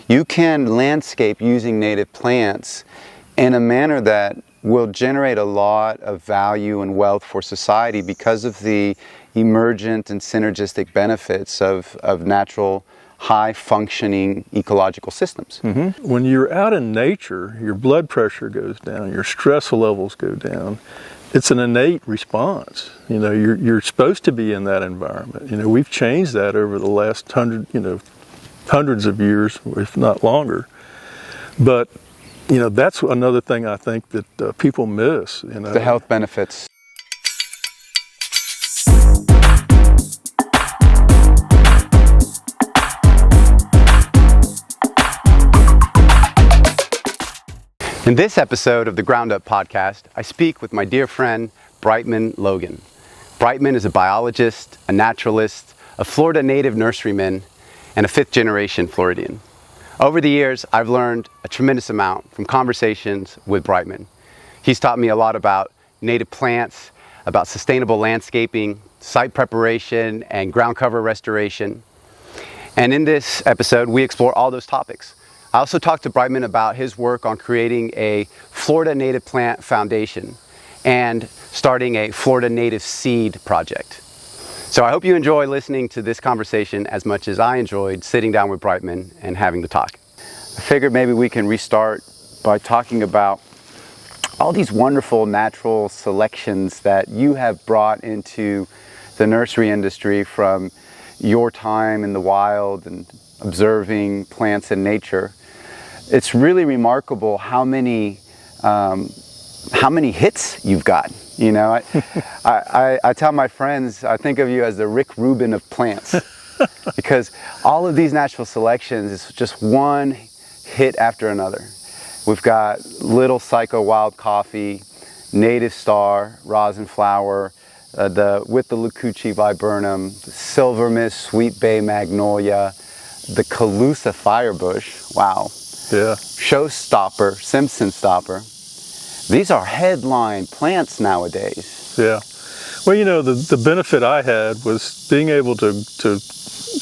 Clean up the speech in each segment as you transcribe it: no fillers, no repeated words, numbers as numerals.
You can landscape using native plants in a manner that will generate a lot of value and wealth for society because of the emergent and synergistic benefits of natural, high-functioning ecological systems. Mm-hmm. When you're out in nature, your blood pressure goes down, your stress levels go down. It's an innate response. You know, you're supposed to be in that environment. You know, we've changed that over the last hundreds of years, if not longer. But, you know, that's another thing I think that people miss. You know, the health benefits. In this episode of the Ground Up podcast, I speak with my dear friend, Brightman Logan. Brightman is a biologist, a naturalist, a Florida native nurseryman, and a fifth-generation Floridian. Over the years, I've learned a tremendous amount from conversations with Brightman. He's taught me a lot about native plants, about sustainable landscaping, site preparation, and ground cover restoration. And in this episode, we explore all those topics. I also talked to Brightman about his work on creating a Florida native plant foundation and starting a Florida native seed project. So I hope you enjoy listening to this conversation as much as I enjoyed sitting down with Brightman and having the talk. I figured maybe we can restart by talking about all these wonderful natural selections that you have brought into the nursery industry from your time in the wild and observing plants in nature. It's really remarkable how many hits you've got. You know, I tell my friends, I think of you as the Rick Rubin of plants, because all of these natural selections is just one hit after another. We've got Little Psycho Wild Coffee, Native Star, Rosin Flower, with the Lucucci Viburnum, the Silver Mist, Sweet Bay Magnolia, the Calusa Firebush. Wow. Yeah. Showstopper, Simpson Stopper. These are headline plants nowadays. Yeah. Well, you know, the benefit I had was being able to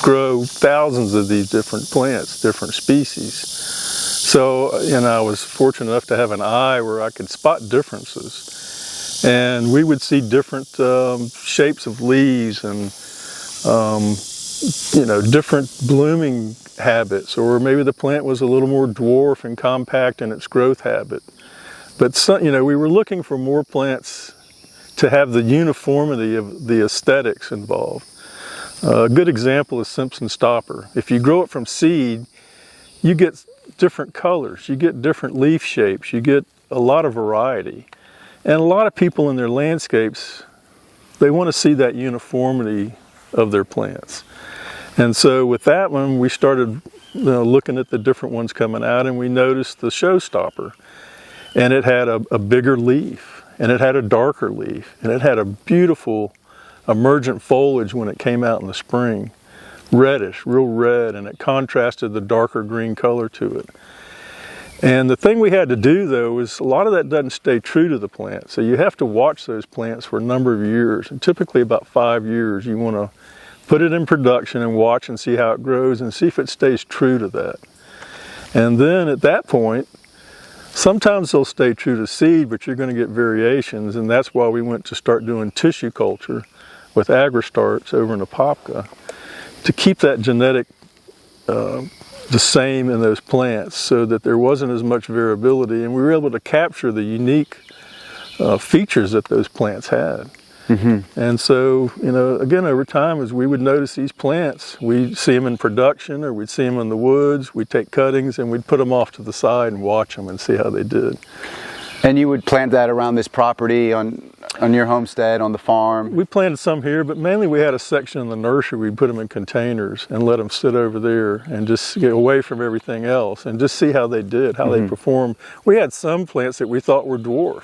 grow thousands of these different plants, different species. So, you know, I was fortunate enough to have an eye where I could spot differences. And we would see different shapes of leaves and, you know, different blooming habits, or maybe the plant was a little more dwarf and compact in its growth habit. But some, you know, we were looking for more plants to have the uniformity of the aesthetics involved. A good example is Simpson Stopper. If you grow it from seed, you get different colors, you get different leaf shapes, you get a lot of variety. And a lot of people in their landscapes, they want to see that uniformity of their plants. And so with that one, we started looking at the different ones coming out, and we noticed the Showstopper. And it had a bigger leaf, and it had a darker leaf, and it had a beautiful emergent foliage when it came out in the spring. Reddish, real red, and it contrasted the darker green color to it. And the thing we had to do, though, is a lot of that doesn't stay true to the plant. So you have to watch those plants for a number of years, and typically about 5 years. You want to put it in production and watch and see how it grows and see if it stays true to that. And then at that point, sometimes they'll stay true to seed, but you're going to get variations, and that's why we went to start doing tissue culture with AgriStarts over in Apopka to keep that genetic the same in those plants so that there wasn't as much variability, and we were able to capture the unique features that those plants had. Mm-hmm. And so, you know, again, over time, as we would notice these plants, we'd see them in production, or we'd see them in the woods, we'd take cuttings and we'd put them off to the side and watch them and see how they did. And you would plant that around this property on your homestead, on the farm? We planted some here, but mainly we had a section in the nursery. We'd put them in containers and let them sit over there and just get away from everything else and just see how they did, how they performed. We had some plants that we thought were dwarf.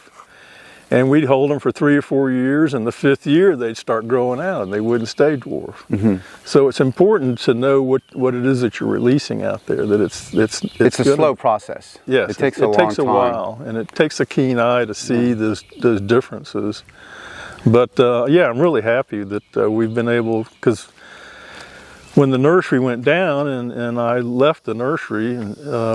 And we'd hold them for 3 or 4 years, and the 5th year they'd start growing out and they wouldn't stay dwarf. Mm-hmm. So it's important to know what it is that you're releasing out there, that it's a slow process. Yes, it takes a long time. It takes a while, and it takes a keen eye to see those differences. But yeah, I'm really happy that we've been able, because when the nursery went down and I left the nursery,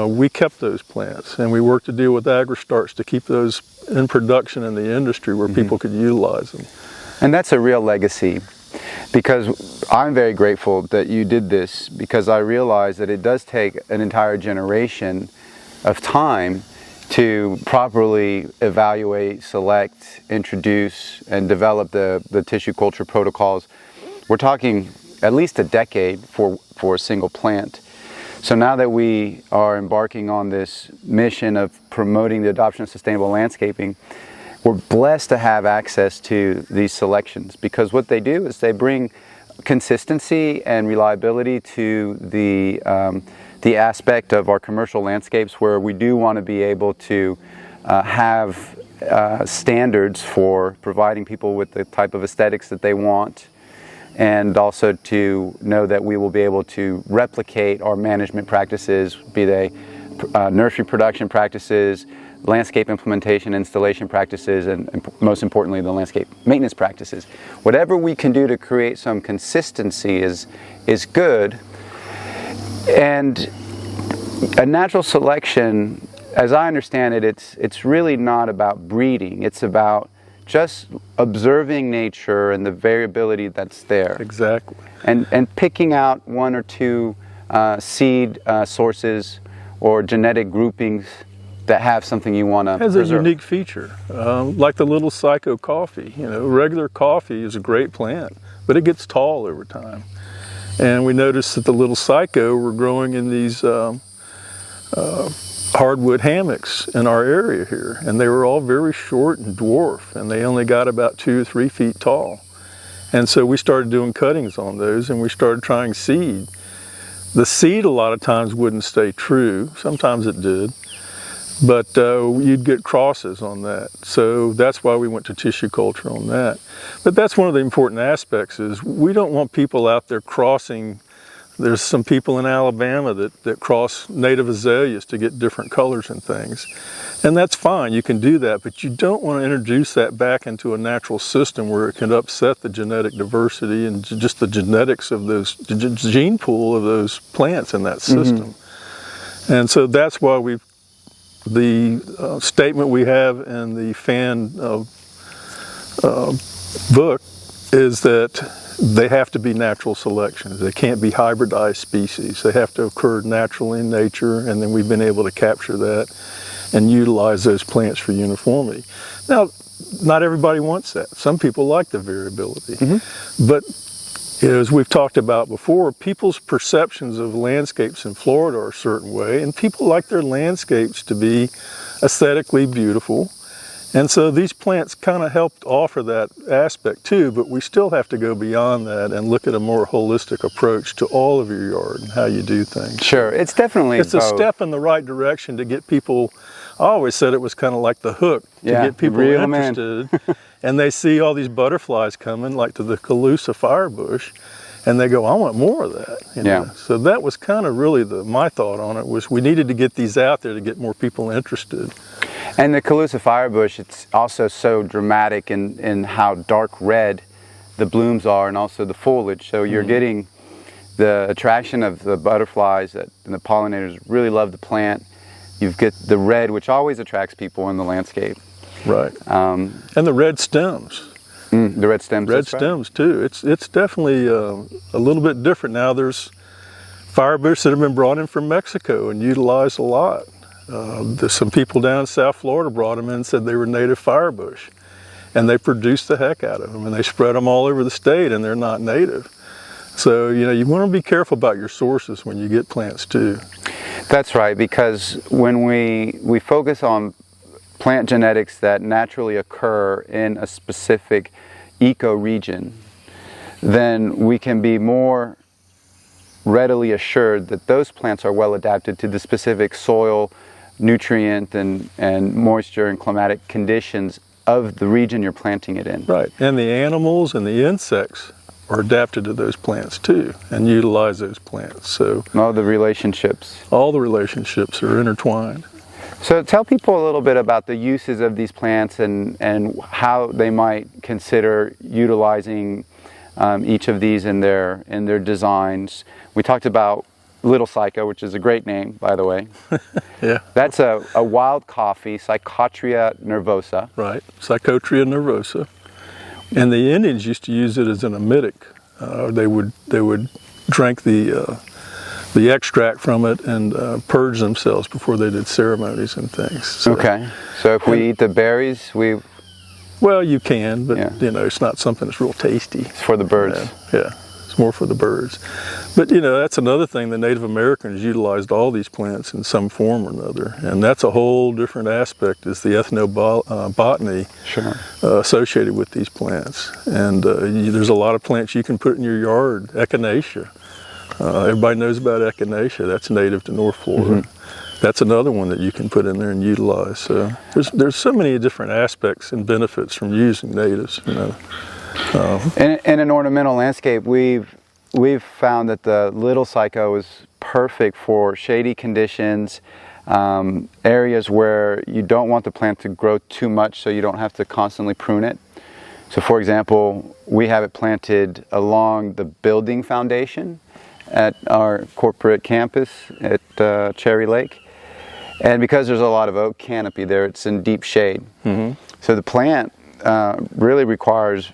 we kept those plants, and we worked to deal with agri-starts to keep those in production in the industry where people could utilize them. And that's a real legacy, because I'm very grateful that you did this, because I realize that it does take an entire generation of time to properly evaluate, select, introduce, and develop the tissue culture protocols. We're talking at least a decade for a single plant. So now that we are embarking on this mission of promoting the adoption of sustainable landscaping, we're blessed to have access to these selections, because what they do is they bring consistency and reliability to the aspect of our commercial landscapes, where we do want to be able to have standards for providing people with the type of aesthetics that they want, and also to know that we will be able to replicate our management practices, be they nursery production practices, landscape implementation, installation practices, and most importantly, the landscape maintenance practices. Whatever we can do to create some consistency is good. And a natural selection, as I understand it, it's really not about breeding. It's about just observing nature and the variability that's there. Exactly. And picking out one or two seed sources or genetic groupings that have something you want to preserve. Has a unique feature, like the little psycho coffee. You know, regular coffee is a great plant, but it gets tall over time. And we noticed that the little psycho were growing in these hardwood hammocks in our area here, and they were all very short and dwarf, and they only got about 2 or 3 feet tall. And so we started doing cuttings on those, and we started trying seed. The seed a lot of times wouldn't stay true, sometimes it did, but you'd get crosses on that. So that's why we went to tissue culture on that. But that's one of the important aspects, is we don't want people out there crossing. There's some people in Alabama that cross native azaleas to get different colors and things. And that's fine, you can do that, but you don't want to introduce that back into a natural system where it can upset the genetic diversity and just the genetics of those, the gene pool of those plants in that system. And so that's why the statement we have in the fan book is that they have to be natural selections. They can't be hybridized species. They have to occur naturally in nature, and then we've been able to capture that and utilize those plants for uniformity. Now, not everybody wants that. Some people like the variability. But as we've talked about before, people's perceptions of landscapes in Florida are a certain way, and people like their landscapes to be aesthetically beautiful. And so these plants kind of helped offer that aspect too, but we still have to go beyond that and look at a more holistic approach to all of your yard and how you do things. Sure, it's definitely It's a step in the right direction to get people. I always said it was kind of like the hook to get people interested. And they see all these butterflies coming, like to the Calusa firebush, and they go, I want more of that. You know? So that was kind of really my thought on it, was we needed to get these out there to get more people interested. And the Calusa firebush, it's also so dramatic in how dark red the blooms are, and also the foliage. So you're getting the attraction of the butterflies and the pollinators really love the plant. You get the red, which always attracts people in the landscape. Right. And the red stems. The red stems. Red stems too. It's definitely a little bit different now. There's firebush that have been brought in from Mexico and utilized a lot. There's some people down in South Florida brought them in and said they were native firebush, and they produced the heck out of them, and they spread them all over the state, and they're not native. So you want to be careful about your sources when you get plants too. That's right, because when we focus on plant genetics that naturally occur in a specific ecoregion, then we can be more readily assured that those plants are well adapted to the specific soil, nutrient, and moisture and climatic conditions of the region you're planting it in. Right, and the animals and the insects are adapted to those plants too, and utilize those plants. So all the relationships are intertwined. So tell people a little bit about the uses of these plants and how they might consider utilizing each of these in their designs. We talked about Little Psycho, which is a great name, by the way. Yeah. That's a wild coffee, Psychotria nervosa. Right, Psychotria nervosa. And the Indians used to use it as an emetic. They would drink the extract from it and purge themselves before they did ceremonies and things. So, Okay, so if we eat the berries, well, you can, but Yeah. it's not something that's real tasty. it's for the birds. Yeah, it's more for the birds. But that's another thing. The Native Americans utilized all these plants in some form or another, and that's a whole different aspect, is the ethnobotany Sure. associated with these plants. And there's a lot of plants you can put in your yard. Echinacea. Everybody knows about echinacea. That's native to North Florida. Mm-hmm. That's another one that you can put in there and utilize. So there's so many different aspects and benefits from using natives. In an ornamental landscape, we've found that the Little Psycho is perfect for shady conditions, areas where you don't want the plant to grow too much, so you don't have to constantly prune it. So, for example, we have it planted along the building foundation at our corporate campus at Cherry Lake. And because there's a lot of oak canopy there, it's in deep shade. Mm-hmm. So the plant really requires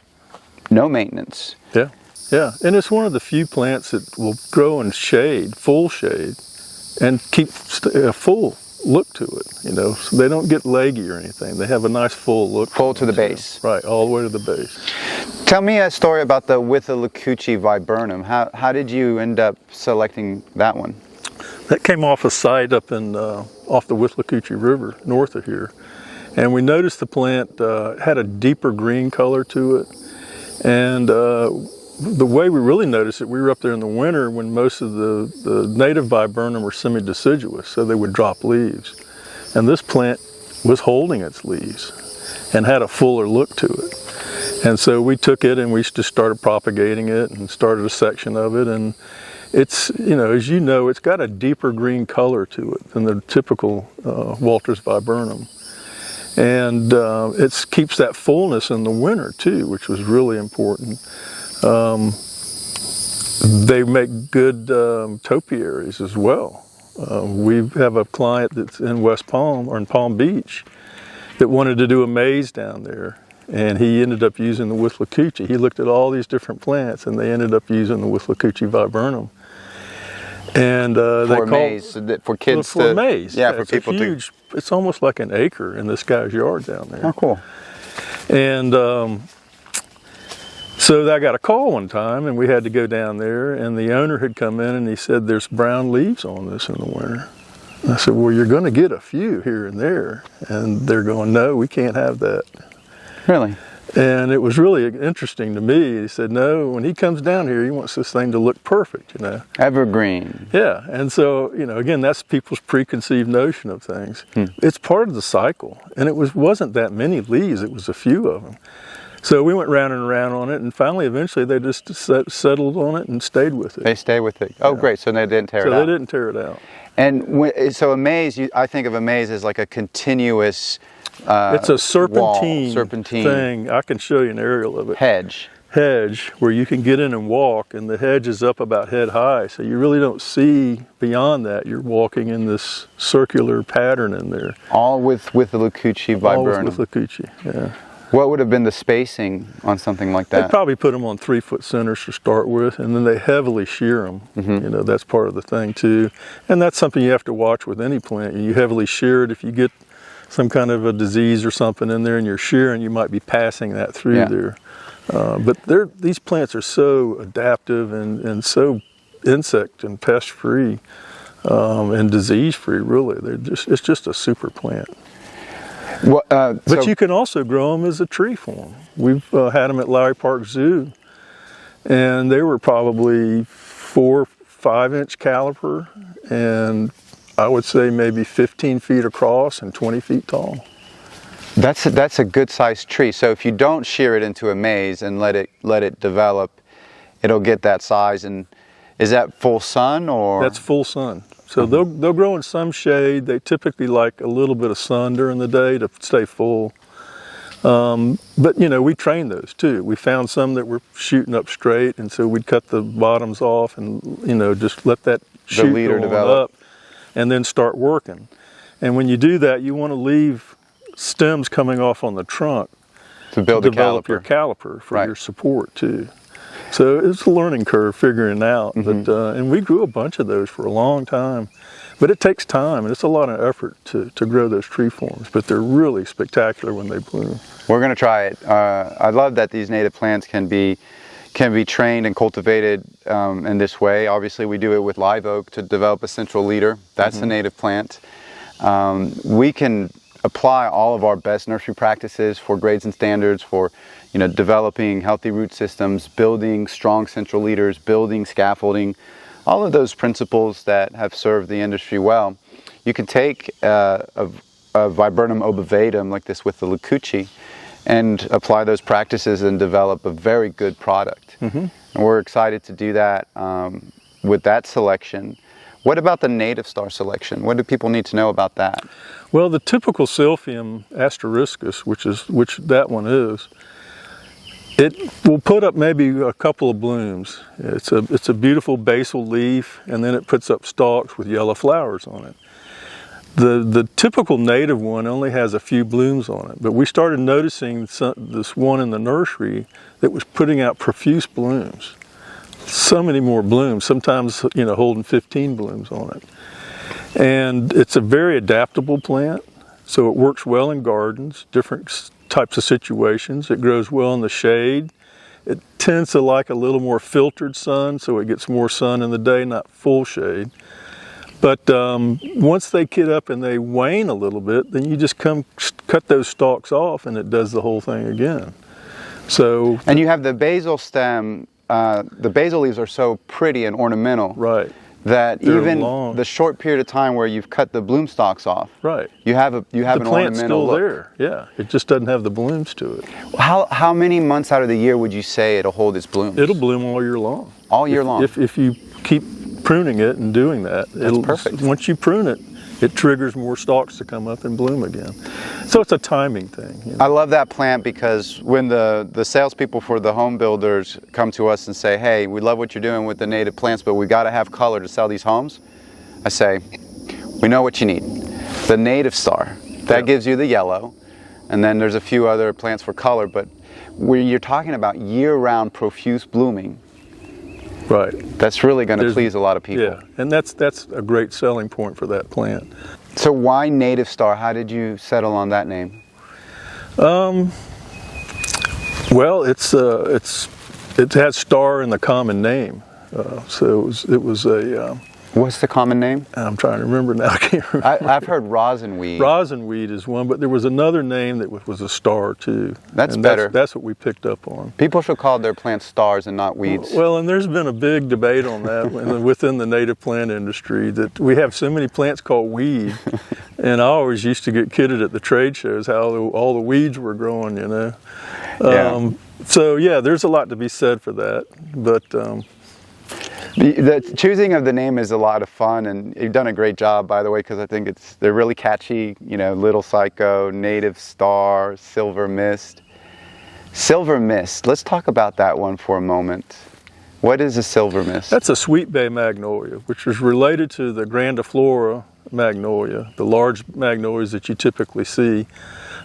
no maintenance. Yeah, and it's one of the few plants that will grow in shade, full shade, and keep a full look to it. So they don't get leggy or anything. They have a nice full look. Full to the base. Right, all the way to the base. Tell me a story about the Withlacoochee viburnum. How did you end up selecting that one? That came off a site up in off the Withlacoochee River, north of here, and we noticed the plant had a deeper green color to it. And the way we really noticed it, we were up there in the winter when most of the native viburnum were semi-deciduous, so they would drop leaves. And this plant was holding its leaves and had a fuller look to it. And so we took it and we just started propagating it and started a section of it. And it's, as you know, it's got a deeper green color to it than the typical Walters viburnum. And it keeps that fullness in the winter too, which was really important. They make good topiaries as well. We have a client that's in West Palm, or in Palm Beach, that wanted to do a maze down there. And he ended up using the Withlacoochee. He looked at all these different plants, and they ended up using the Withlacoochee viburnum. And For a maze, for kids for a maze. Yeah, for it's people huge, it's almost like an acre in this guy's yard down there. Oh, cool. And so I got a call one time, and we had to go down there, and the owner had come in and he said, "There's brown leaves on this in the winter." I said, "Well, you're going to get a few here and there." And they're going, "No, we can't have that." Really? And it was really interesting to me. He said, "No, when he comes down here, he wants this thing to look perfect, Evergreen. Yeah, and so, again, that's people's preconceived notion of things. It's part of the cycle, and it wasn't that many leaves, it was a few of them. So we went round and round on it, and finally, eventually, they just settled on it and stayed with it. They stay with it. Oh, great, so they didn't tear it out. So they didn't tear it out. And so a maze, I think of a maze as like a continuous it's a serpentine, wall, thing. I can show you an aerial of it. Hedge. Where you can get in and walk, and the hedge is up about head high, so you really don't see beyond that. You're walking in this circular pattern in there. All with the Withlacoochee viburnum. All with Withlacoochee, yeah. What would have been the spacing on something like that? They'd probably put them on 3-foot centers to start with, and then they heavily shear them. Mm-hmm. That's part of the thing too. And that's something you have to watch with any plant. You heavily shear it. If you get some kind of a disease or something in there and you're shearing, you might be passing that through there. But these plants are so adaptive and so insect and pest free and disease free, really. It's just a super plant. Well, But you can also grow them as a tree form. We've had them at Lowry Park Zoo, and they were probably 4-5 inch caliper, and I would say maybe 15 feet across and 20 feet tall. That's a good sized tree. So if you don't shear it into a maze and let it develop, it'll get that size. And is that full sun or? That's full sun. So they'll grow in some shade. They typically like a little bit of sun during the day to stay full. But we trained those too. We found some that were shooting up straight, and so we'd cut the bottoms off and just let that shoot leader go on develop. up, and then start working. And when you do that, you want to leave stems coming off on the trunk To build a develop caliper. your caliper for Right. your support too. So it's a learning curve figuring out. But and we grew a bunch of those for a long time. But it takes time, and it's a lot of effort to grow those tree forms. But they're really spectacular when they bloom. We're going to try it. I love that these native plants can be trained and cultivated in this way. Obviously, we do it with live oak to develop a central leader. That's a native plant. We can apply all of our best nursery practices for grades and standards for developing healthy root systems, building strong central leaders, building scaffolding, all of those principles that have served the industry well. You can take a viburnum obovadum like this with the Lucucci and apply those practices and develop a very good product. And we're excited to do that with that selection. What about the native star selection? What do people need to know about that? Well, the typical Silphium asteriscus, which that one is, it will put up maybe a couple of blooms. It's a beautiful basal leaf, and then it puts up stalks with yellow flowers on it. The typical native one only has a few blooms on it, but we started noticing this one in the nursery that was putting out profuse blooms. So many more blooms, sometimes holding 15 blooms on it. And it's a very adaptable plant, so it works well in gardens, different types of situations. It grows well in the shade. It tends to like a little more filtered sun, so it gets more sun in the day, not full shade. But once they get up and they wane a little bit, then you just cut those stalks off, and it does the whole thing again. So, and you have the basal stem. The basal leaves are so pretty and ornamental, right, that they're even long. the short period of time where you've cut the bloom stalks off, right, you have an the plant's ornamental still look. there. Yeah, it just doesn't have the blooms to it. How many months out of the year would you say it'll hold its blooms? It'll bloom all year long. All year long. If you keep pruning it and doing that, it'll perfect. Once you prune it, it triggers more stalks to come up and bloom again. So it's a timing thing. I love that plant because when the salespeople for the home builders come to us and say, hey, we love what you're doing with the native plants, but we got to have color to sell these homes, I say, we know what you need. The native star, that gives you the yellow, and then there's a few other plants for color, but when you're talking about year-round profuse blooming, right, that's really going to please a lot of people. Yeah, and that's a great selling point for that plant. So why native star? How did you settle on that name? Well, it has star in the common name, so it was a. What's the common name? I'm trying to remember now. I can't remember. I've heard rosinweed. Rosinweed is one, but there was another name that was a star too. That's and better. That's what we picked up on. People should call their plants stars and not weeds. Well, and there's been a big debate on that within the native plant industry, that we have so many plants called weed, and I always used to get kidded at the trade shows how all the weeds were growing, Yeah. So yeah, there's a lot to be said for that, but. The choosing of the name is a lot of fun, and you've done a great job, by the way, because I think they're really catchy. Little Psycho, Native Star, Silver Mist. Silver Mist. Let's talk about that one for a moment. What is a silver mist? That's a sweet bay magnolia, which is related to the grandiflora magnolia, the large magnolias that you typically see,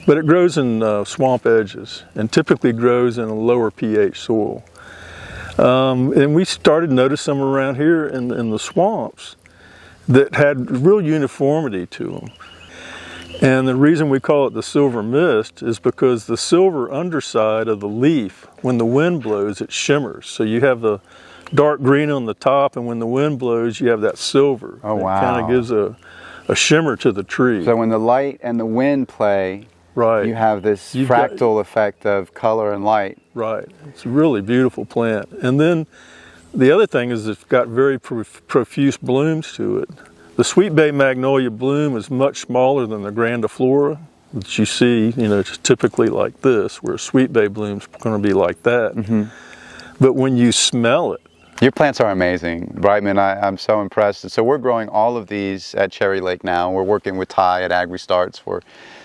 but it grows in swamp edges and typically grows in a lower pH soil. And we started noticing them around here in the swamps that had real uniformity to them. And the reason we call it the silver mist is because the silver underside of the leaf, when the wind blows, it shimmers. So you have the dark green on the top, and when the wind blows, you have that silver. Oh, wow. It kind of gives a shimmer to the tree. So when the light and the wind play, right, you have this fractal effect of color and light. Right. It's a really beautiful plant. And then the other thing is it's got very profuse blooms to it. The sweet bay magnolia bloom is much smaller than the grandiflora that you see, it's typically like this, where sweet bay bloom's going to be like that. But when you smell it, your plants are amazing, Brightman. I'm so impressed. So we're growing all of these at Cherry Lake now. We're working with Ty at AgriStarts for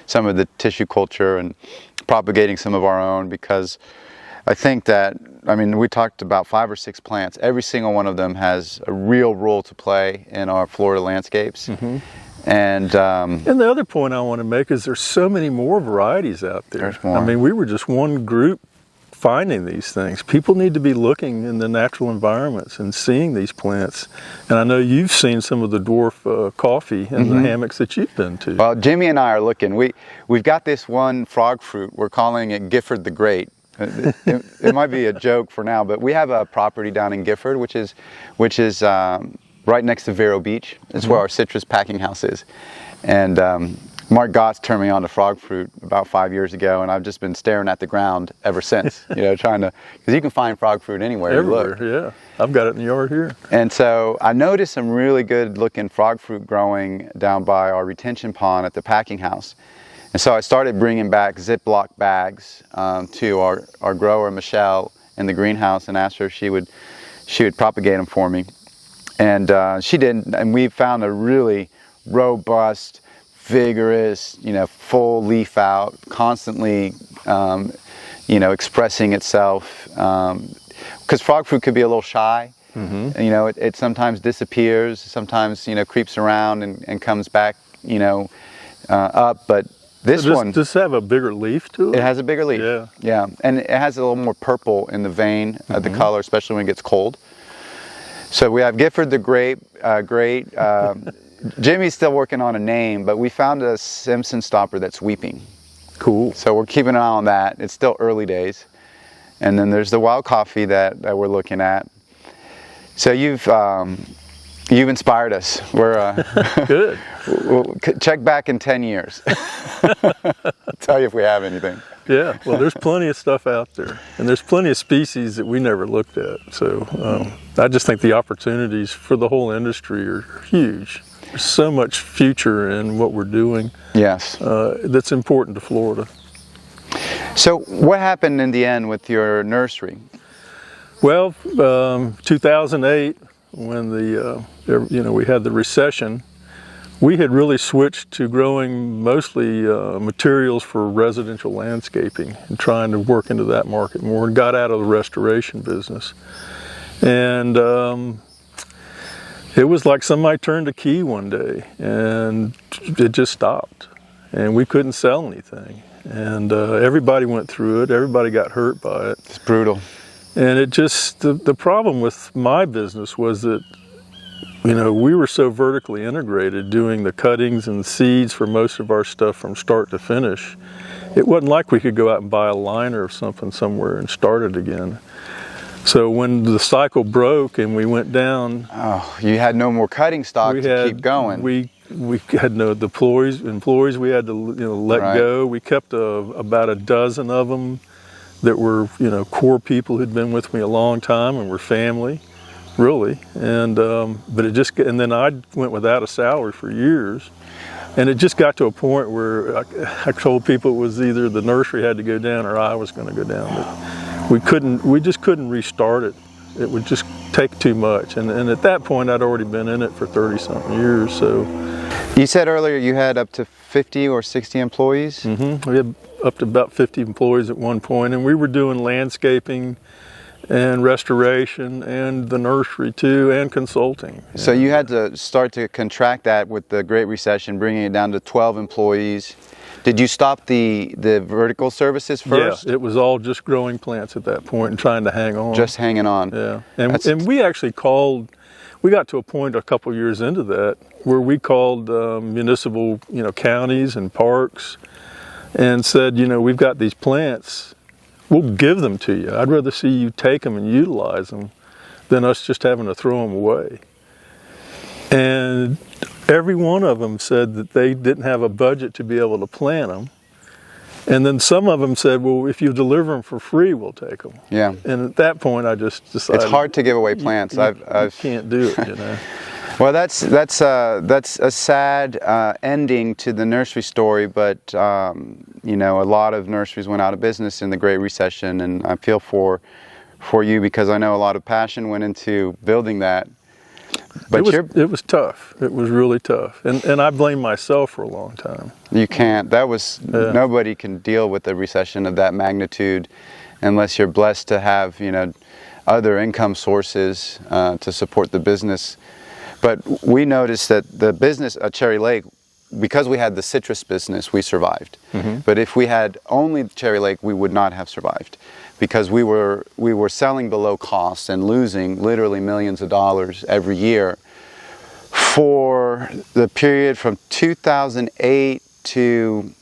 some of the tissue culture and propagating some of our own, because I think that, I mean, we talked about 5 or 6 plants. Every single one of them has a real role to play in our Florida landscapes. And the other point I want to make is there's so many more varieties out there. There's more. I mean, we were just one group finding these things. People need to be looking in the natural environments and seeing these plants. And I know you've seen some of the dwarf coffee in the hammocks that you've been to. well, Jimmy and I are looking. We've got this one frog fruit. We're calling it Gifford the Great. It might be a joke for now, but we have a property down in Gifford, which is right next to Vero Beach. It's where our citrus packing house is. And Mark Gotts turned me on to frog fruit about 5 years ago, and I've just been staring at the ground ever since, trying to, because you can find frog fruit anywhere Everywhere, you look. yeah. I've got it in the yard here. And so I noticed some really good looking frog fruit growing down by our retention pond at the packing house. And so I started bringing back Ziploc bags to our grower, Michelle, in the greenhouse, and asked her if she would propagate them for me. And she did, and we found a really robust, vigorous, full leaf out, constantly, expressing itself. Because frog fruit could be a little shy. It sometimes disappears, sometimes, creeps around and comes back, up. But this one, does it have a bigger leaf to it? It has a bigger leaf. Yeah. And it has a little more purple in the vein of the color, especially when it gets cold. So we have Gifford the Great. Jimmy's still working on a name, but we found a Simpson stopper that's weeping. Cool. So we're keeping an eye on that. It's still early days. And then there's the wild coffee that we're looking at. So you've inspired us. We're good. We'll check back in 10 years. I'll tell you if we have anything. Yeah, well, there's plenty of stuff out there, and there's plenty of species that we never looked at. So I just think the opportunities for the whole industry are huge. There's so much future in what we're doing. Yes. That's important to Florida. So what happened in the end with your nursery? Well, 2008, when we had the recession, we had really switched to growing mostly materials for residential landscaping and trying to work into that market more, and got out of the restoration business. And it was like somebody turned a key one day and it just stopped, and we couldn't sell anything. And everybody went through it, everybody got hurt by it. It's brutal. And it just, the problem with my business was that we were so vertically integrated, doing the cuttings and seeds for most of our stuff from start to finish. It wasn't like we could go out and buy a liner or something somewhere and start it again. So when the cycle broke and we went down... Oh, you had no more cutting stock to keep going. We had no employees we had to let go. We kept about a dozen of them that were core people who'd been with me a long time and were family. Really, and then I went without a salary for years, and it just got to a point where I told people it was either the nursery had to go down or I was going to go down. But we just couldn't restart it. It would just take too much, and at that point I'd already been in it for 30-something years. So, you said earlier you had up to 50 or 60 employees? We had up to about 50 employees at one point, and we were doing landscaping and restoration and the nursery too, and consulting. So you had to start to contract that with the Great Recession, bringing it down to 12 employees. Did you stop the vertical services first? Yeah, it was all just growing plants at that point and trying to hang on. Just hanging on. Yeah, and we actually we got to a point a couple years into that where we called municipal, counties and parks and said, we've got these plants, we'll give them to you. I'd rather see you take them and utilize them than us just having to throw them away. And every one of them said that they didn't have a budget to be able to plant them. And then some of them said, well, if you deliver them for free, we'll take them. Yeah. And at that point, I just decided... It's hard to give away plants. You can't do it, Well, that's a sad ending to the nursery story, but a lot of nurseries went out of business in the Great Recession, and I feel for you because I know a lot of passion went into building that. But it was tough. It was really tough, and I blame myself for a long time. you can't. Nobody can deal with a recession of that magnitude unless you're blessed to have, other income sources to support the business. But we noticed that the business at Cherry Lake, because we had the citrus business, we survived. But if we had only Cherry Lake, we would not have survived, because we were selling below cost and losing literally millions of dollars every year for the period from 2008 to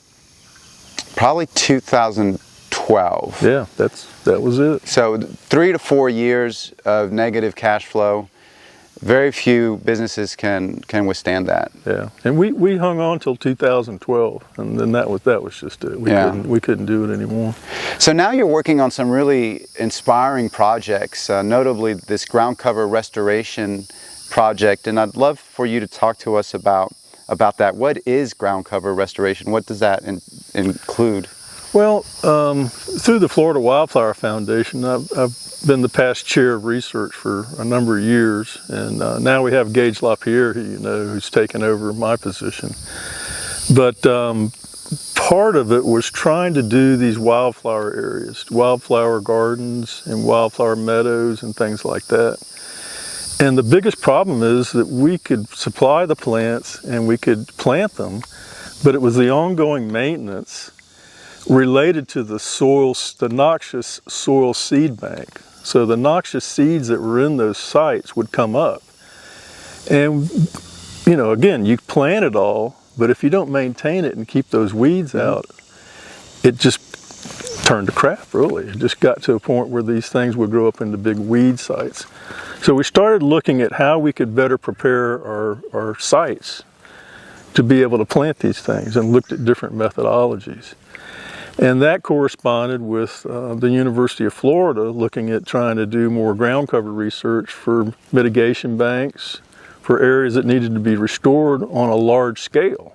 probably 2012. Yeah, that was it. So 3 to 4 years of negative cash flow. Very few businesses can withstand that. Yeah, and we hung on till 2012, and then that was just it. We couldn't do it anymore. So now you're working on some really inspiring projects, notably this ground cover restoration project, and I'd love for you to talk to us about that. What is ground cover restoration? What does that include? Well, through the Florida Wildflower Foundation, I've been the past chair of research for a number of years, and now we have Gage LaPierre, who's taken over my position. But part of it was trying to do these wildflower areas, wildflower gardens and wildflower meadows and things like that. And the biggest problem is that we could supply the plants and we could plant them, but it was the ongoing maintenance related to the noxious soil seed bank. So the noxious seeds that were in those sites would come up. And, again, you plant it all, but if you don't maintain it and keep those weeds out, it just turned to crap, really. It just got to a point where these things would grow up into big weed sites. So we started looking at how we could better prepare our sites to be able to plant these things, and looked at different methodologies. And that corresponded with the University of Florida looking at trying to do more ground cover research for mitigation banks, for areas that needed to be restored on a large scale.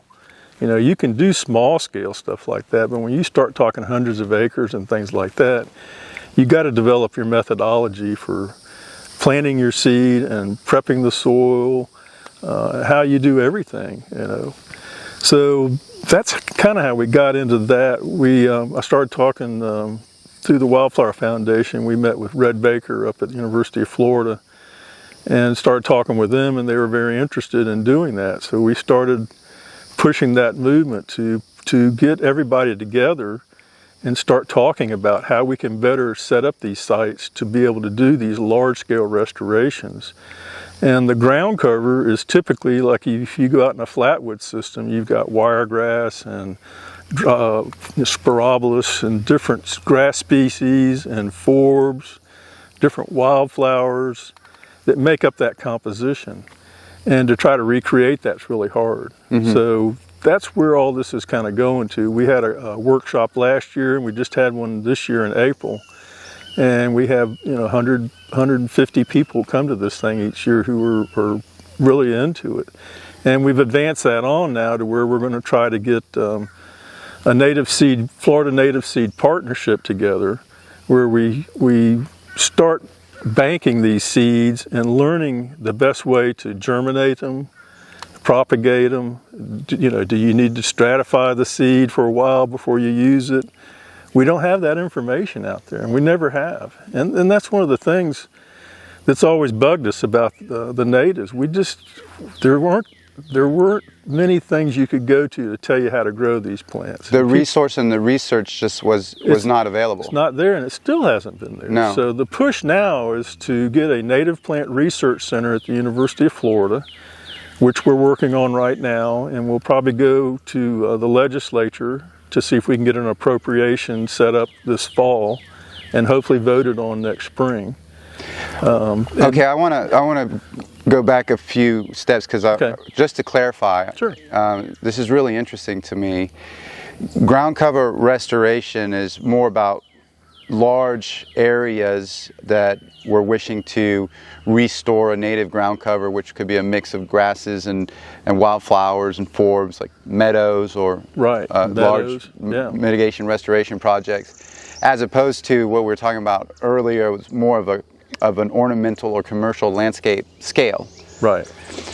You can do small scale stuff like that, but when you start talking hundreds of acres and things like that, you got to develop your methodology for planting your seed and prepping the soil, how you do everything, So that's kind of how we got into that. I started talking through the Wildflower Foundation. We met with Red Baker up at the University of Florida and started talking with them, and they were very interested in doing that. So we started pushing that movement to get everybody together and start talking about how we can better set up these sites to be able to do these large-scale restorations. And the ground cover is typically, like if you go out in a flatwood system, you've got wiregrass and spirobolus and different grass species and forbs, different wildflowers that make up that composition. And to try to recreate that's really hard. So that's where all this is kind of going to. We had a workshop last year, and we just had one this year in April. And we have 150 people come to this thing each year who are really into it. And we've advanced that on now to where we're going to try to get a Florida native seed partnership together, where we start banking these seeds and learning the best way to germinate them, propagate them. Do you need to stratify the seed for a while before you use it? We don't have that information out there, and we never have. And that's one of the things that's always bugged us about the natives. There weren't many things you could go to tell you how to grow these plants. The resource and the research just was not available. It's not there, and it still hasn't been there. No. So the push now is to get a native plant research center at the University of Florida, which we're working on right now, and we'll probably go to the legislature to see if we can get an appropriation set up this fall and hopefully voted on next spring. Okay, I want to go back a few steps because just to clarify, sure. This is really interesting to me. Ground cover restoration is more about large areas that we're wishing to restore a native ground cover, which could be a mix of grasses and wildflowers and forbs like meadows or large mitigation restoration projects, as opposed to what we were talking about earlier was more of an ornamental or commercial landscape scale. Right.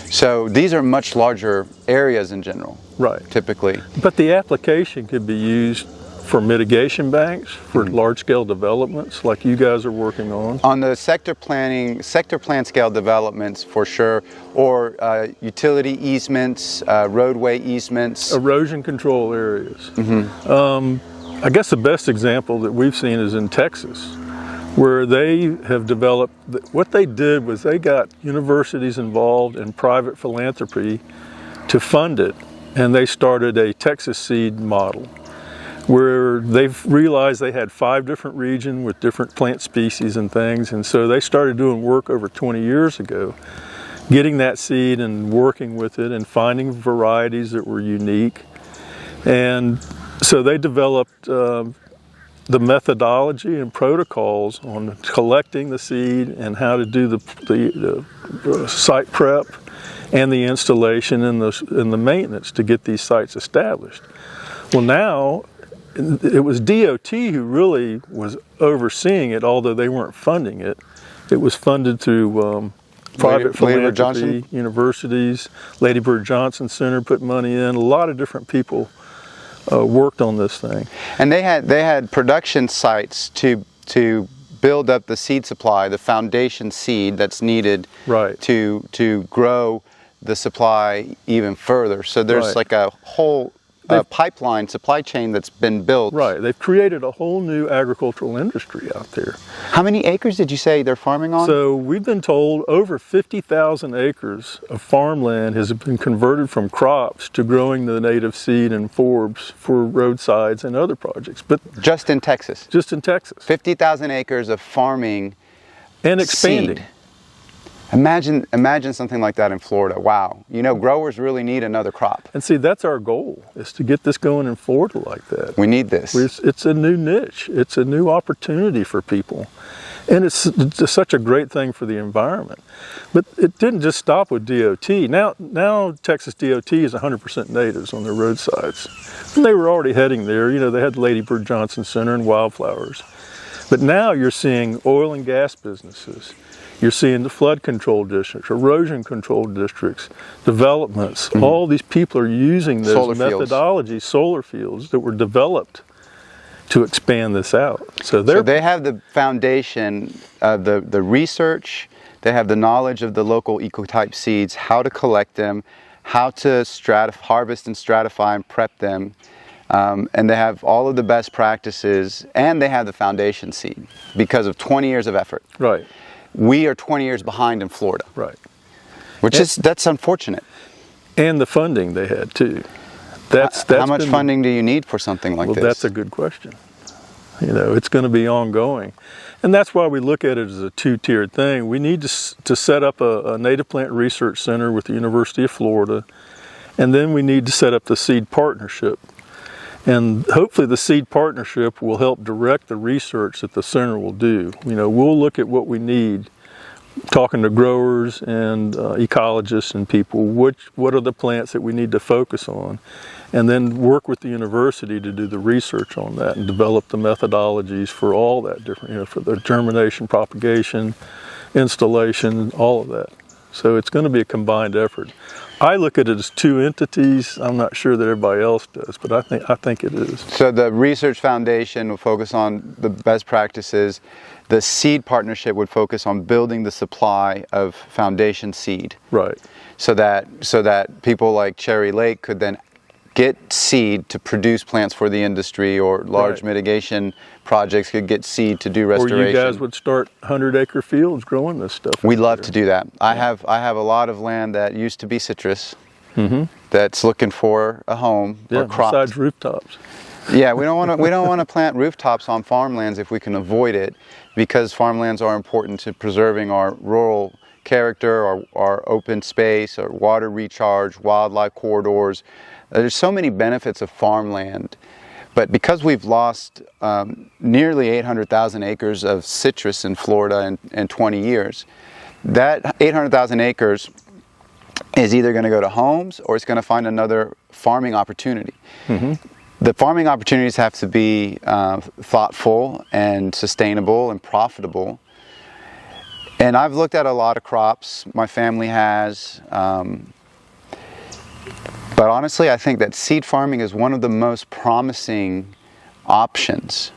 So these are much larger areas in general, Right. typically. But the application could be used for mitigation banks, for large-scale developments like you guys are working on. On the sector plan scale developments for sure, or utility easements, roadway easements. Erosion control areas. I guess the best example that we've seen is in Texas, where they have developed, what they did was they got universities involved in private philanthropy to fund it, and they started a Texas seed model, where they've realized they had 5 different regions with different plant species and things, and so they started doing work over 20 years ago, getting that seed and working with it and finding varieties that were unique. And so they developed the methodology and protocols on collecting the seed and how to do the site prep and the installation and the maintenance to get these sites established. Well, now it was DOT who really was overseeing it, although they weren't funding it. It was funded through private philanthropy, universities. Lady Bird Johnson Center put money in. A lot of different people worked on this thing. And they had production sites to build up the seed supply, the foundation seed that's needed to grow the supply even further. So there's like a whole supply chain that's been built. Right, they've created a whole new agricultural industry out there. How many acres did you say they're farming on? So we've been told over 50,000 acres of farmland has been converted from crops to growing the native seed and forbs for roadsides and other projects. But just in Texas? Just in Texas. 50,000 acres of farming and expanding. Seed. Imagine something like that in Florida. Wow. You know, growers really need another crop. And see, that's our goal, is to get this going in Florida like that. We need this. It's a new niche. It's a new opportunity for people. And it's just such a great thing for the environment. But it didn't just stop with DOT. Now Texas DOT is 100% natives on their roadsides. And they were already heading there. You know, they had Lady Bird Johnson Center and wildflowers. But now you're seeing oil and gas businesses. You're seeing the flood control districts, erosion control districts, developments. All these people are using those methodologies, solar fields, that were developed to expand this out. So they have the foundation of the research, they have the knowledge of the local ecotype seeds, how to collect them, how to harvest and stratify and prep them. And they have all of the best practices, and they have the foundation seed because of 20 years of effort. Right. We are 20 years behind in Florida. Right. That's unfortunate. And the funding they had too. How much funding do you need for something like this? Well, that's a good question. You know, it's going to be ongoing. And that's why we look at it as a two-tiered thing. We need to set up a native plant research center with the University of Florida, and then we need to set up the seed partnership. And hopefully the seed partnership will help direct the research that the center will do. You know, we'll look at what we need, talking to growers and ecologists and people, what are the plants that we need to focus on, and then work with the university to do the research on that and develop the methodologies for all that different, you know, for the germination, propagation, installation, all of that. So it's going to be a combined effort. I look at it as two entities. I'm not sure that everybody else does, but I think it is. So the research foundation will focus on the best practices. The seed partnership would focus on building the supply of foundation seed. Right. So that people like Cherry Lake could then get seed to produce plants for the industry, or large mitigation projects could get seed to do restoration. Or you guys would start 100-acre fields growing this stuff. We love to do that. I have a lot of land that used to be citrus that's looking for a home or crops. Besides rooftops. Yeah, we don't want to plant rooftops on farmlands if we can avoid it, because farmlands are important to preserving our rural character, our open space, our water recharge, wildlife corridors. There's so many benefits of farmland, but because we've lost nearly 800,000 acres of citrus in Florida in 20 years, that 800,000 acres is either going to go to homes or it's going to find another farming opportunity. The farming opportunities have to be thoughtful and sustainable and profitable. And I've looked at a lot of crops, my family has, but honestly I think that seed farming is one of the most promising options.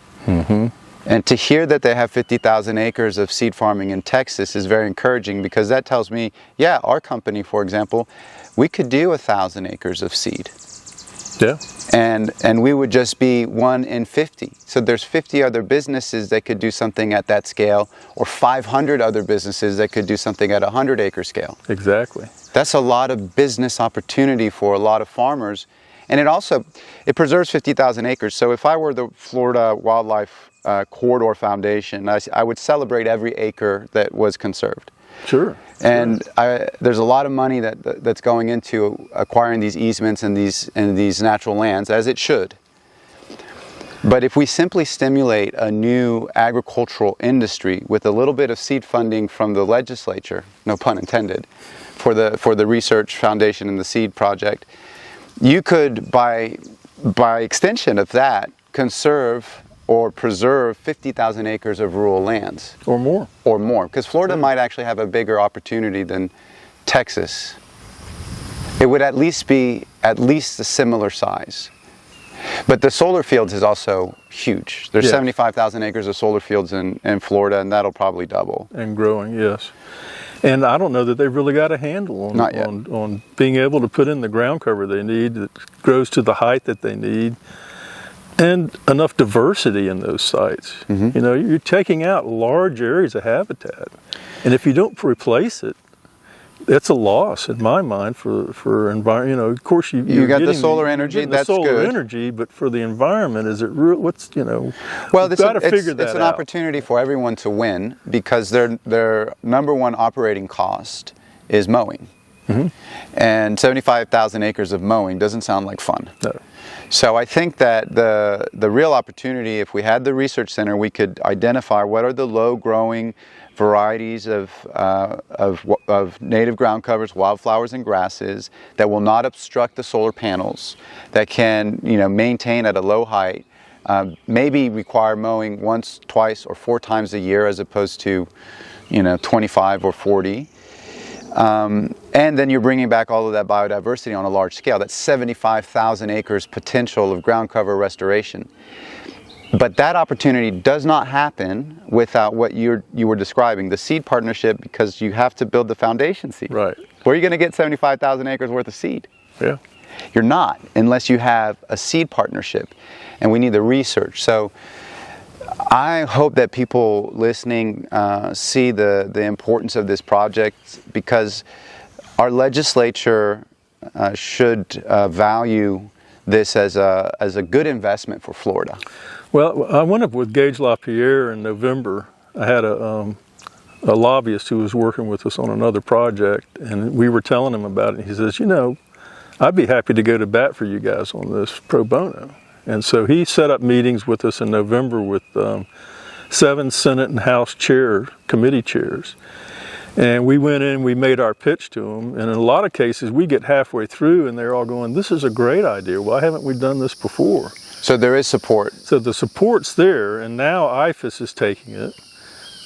And to hear that they have 50,000 acres of seed farming in Texas is very encouraging, because that tells me, yeah, our company, for example, we could do 1,000 acres of seed. Yeah. And we would just be 1 in 50. So there's 50 other businesses that could do something at that scale, or 500 other businesses that could do something at a 100-acre scale. Exactly. That's a lot of business opportunity for a lot of farmers. And it preserves 50,000 acres. So if I were the Florida Wildlife Corridor Foundation, I would celebrate every acre that was conserved. Sure. And there's a lot of money that's going into acquiring these easements and these natural lands, as it should. But if we simply stimulate a new agricultural industry with a little bit of seed funding from the legislature, no pun intended, for the research foundation and the seed project, you could, by extension of that, conserve or preserve 50,000 acres of rural lands. Or more. Or more, because Florida might actually have a bigger opportunity than Texas. It would at least be a similar size. But the solar fields is also huge. There's 75,000 acres of solar fields in Florida, and that'll probably double. And growing, yes. And I don't know that they've really got a handle on being able to put in the ground cover they need that grows to the height that they need, and enough diversity in those sites. You know, you're taking out large areas of habitat, and if you don't replace it, it's a loss in my mind for environment. You know, of course you got the solar energy. That's good. Solar energy, but for the environment, is it real? What's Well, you've got to figure that out. It's an opportunity for everyone to win, because their number one operating cost is mowing, and 75,000 acres of mowing doesn't sound like fun. No. So I think that the real opportunity, if we had the research center, we could identify what are the low-growing varieties of native ground covers, wildflowers and grasses that will not obstruct the solar panels, that can maintain at a low height, maybe require mowing once, twice, or 4 times a year as opposed to 25 or 40. And then you're bringing back all of that biodiversity on a large scale. That's 75,000 acres potential of ground cover restoration. But that opportunity does not happen without what you were describing, the seed partnership, because you have to build the foundation seed. Right. Where are you going to get 75,000 acres worth of seed? Yeah. You're not, unless you have a seed partnership. And we need the research. So I hope that people listening see the importance of this project, because our legislature should value this as a good investment for Florida. Well, I went up with Gage LaPierre in November. I had a lobbyist who was working with us on another project, and we were telling him about it. And he says, I'd be happy to go to bat for you guys on this pro bono. And so he set up meetings with us in November with 7 Senate and House committee chairs. And we went in, we made our pitch to them. And in a lot of cases, we get halfway through and they're all going, this is a great idea. Why haven't we done this before? So there is support. So the support's there, and now IFAS is taking it.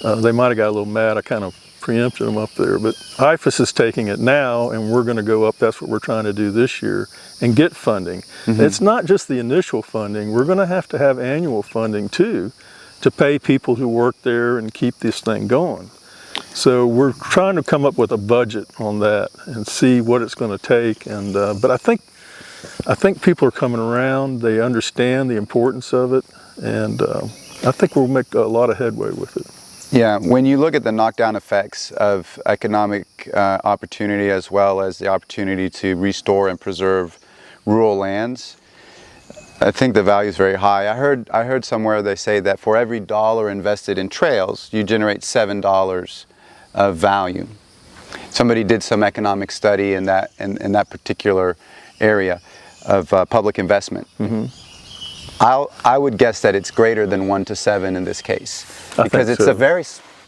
They might have got a little mad. I kind of preempted them up there, but IFAS is taking it now, and we're going to go up. That's what we're trying to do this year, and get funding. It's not just the initial funding. We're going to have annual funding too, to pay people who work there and keep this thing going. So we're trying to come up with a budget on that and see what it's going to take. And but I think people are coming around. They understand the importance of it, and I think we'll make a lot of headway with it. Yeah, when you look at the knockdown effects of economic opportunity, as well as the opportunity to restore and preserve rural lands, I think the value is very high. I heard somewhere they say that for every $1 invested in trails, you generate $7 of value. Somebody did some economic study in that particular area of public investment. I would guess that it's greater than 1 to 7 in this case, because it's a very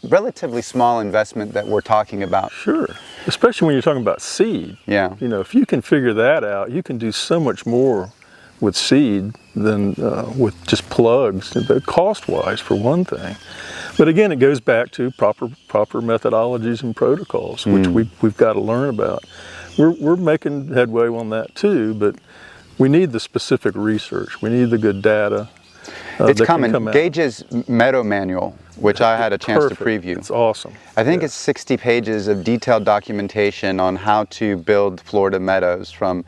relatively small investment that we're talking about. Sure, especially when you're talking about seed. Yeah. If you can figure that out, you can do so much more with seed than with just plugs, cost-wise for one thing. But again, it goes back to proper methodologies and protocols, which we've got to learn about. We're making headway on that too, but we need the specific research. We need the good data. It's coming. Gage's Meadow Manual, which I had a chance to preview. It's awesome. I think it's 60 pages of detailed documentation on how to build Florida meadows, from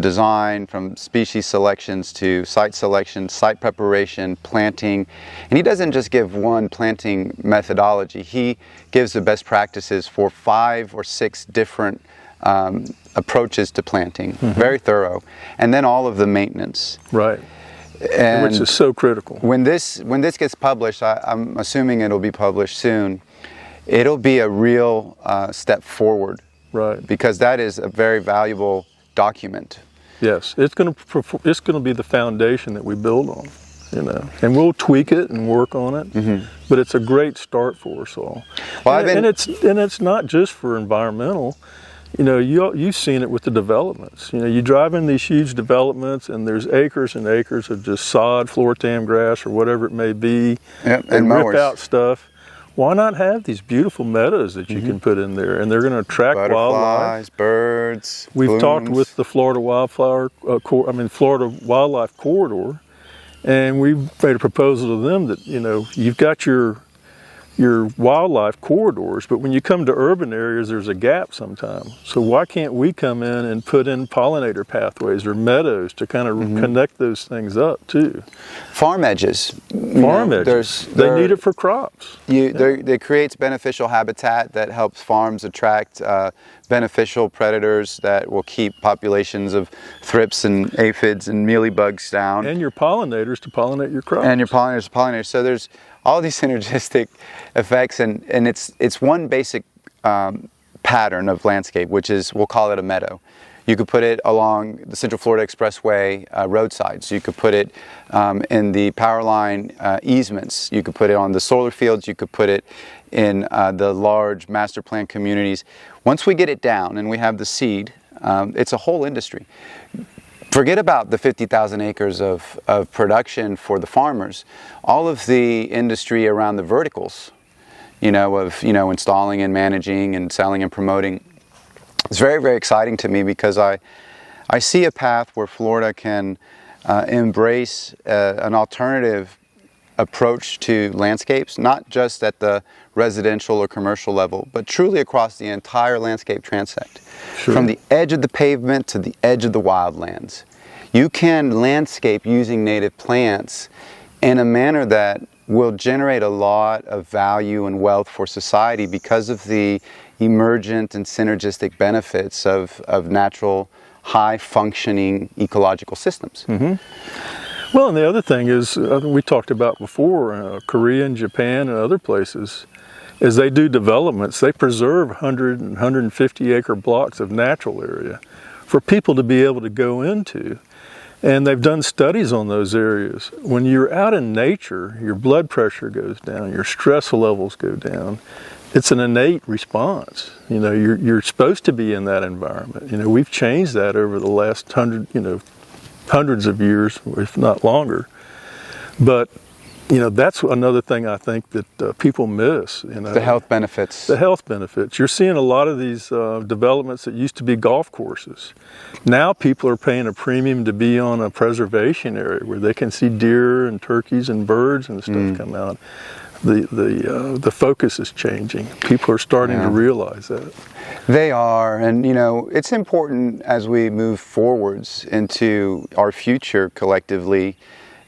design, from species selections to site selection, site preparation, planting. And he doesn't just give one planting methodology. He gives the best practices for 5 or 6 different approaches to planting. Very thorough. And then all of the maintenance. Right. And which is so critical. When this gets published, I'm assuming it'll be published soon, it'll be a real step forward. Right. Because that is a very valuable document. Yes, it's going to be the foundation that we build on, you know, and we'll tweak it and work on it. But it's a great start for us all. Well, and it's not just for environmental. You know, you've seen it with the developments. You know, you drive in these huge developments and there's acres and acres of just sod, floor tam grass, or whatever it may be. Yep, and mowers. Rip out stuff. Why not have these beautiful meadows that you can put in there, and they're going to attract butterflies, wildlife, birds, We've blooms. talked with the Florida Florida Wildlife Corridor, and we've made a proposal to them that, you know, you've got your wildlife corridors, but when you come to urban areas, there's a gap sometimes. So why can't we come in and put in pollinator pathways or meadows to kind of connect those things up too? Farm edges. Farm edges. They need it for crops. It creates beneficial habitat that helps farms attract beneficial predators that will keep populations of thrips and aphids and mealybugs down. And your pollinators to pollinate your crops. And your pollinators to pollinate. So there's all these synergistic effects, and it's one basic pattern of landscape, which is, we'll call it a meadow. You could put it along the Central Florida Expressway roadsides. You could put it in the power line easements. You could put it on the solar fields. You could put it in the large master plan communities. Once we get it down and we have the seed, it's a whole industry. Forget about the 50,000 acres of production for the farmers. All of the industry around the verticals, of installing and managing and selling and promoting. It's very, very exciting to me because I see a path where Florida can embrace an alternative approach to landscapes, not just at the residential or commercial level, but truly across the entire landscape transect. Sure. From the edge of the pavement to the edge of the wildlands. You can landscape using native plants in a manner that will generate a lot of value and wealth for society because of the emergent and synergistic benefits of natural, high-functioning ecological systems. Well, and the other thing is, we talked about before, Korea and Japan and other places, as they do developments, they preserve 100 and 150 acre blocks of natural area for people to be able to go into. And they've done studies on those areas. When you're out in nature, your blood pressure goes down, your stress levels go down. It's an innate response. You're supposed to be in that environment. We've changed that over the last hundreds of years, if not longer. But that's another thing I think that people miss. The health benefits. The health benefits. You're seeing a lot of these developments that used to be golf courses. Now people are paying a premium to be on a preservation area where they can see deer and turkeys and birds and stuff come out. The focus is changing. People are starting to realize that. They are, and it's important as we move forwards into our future collectively.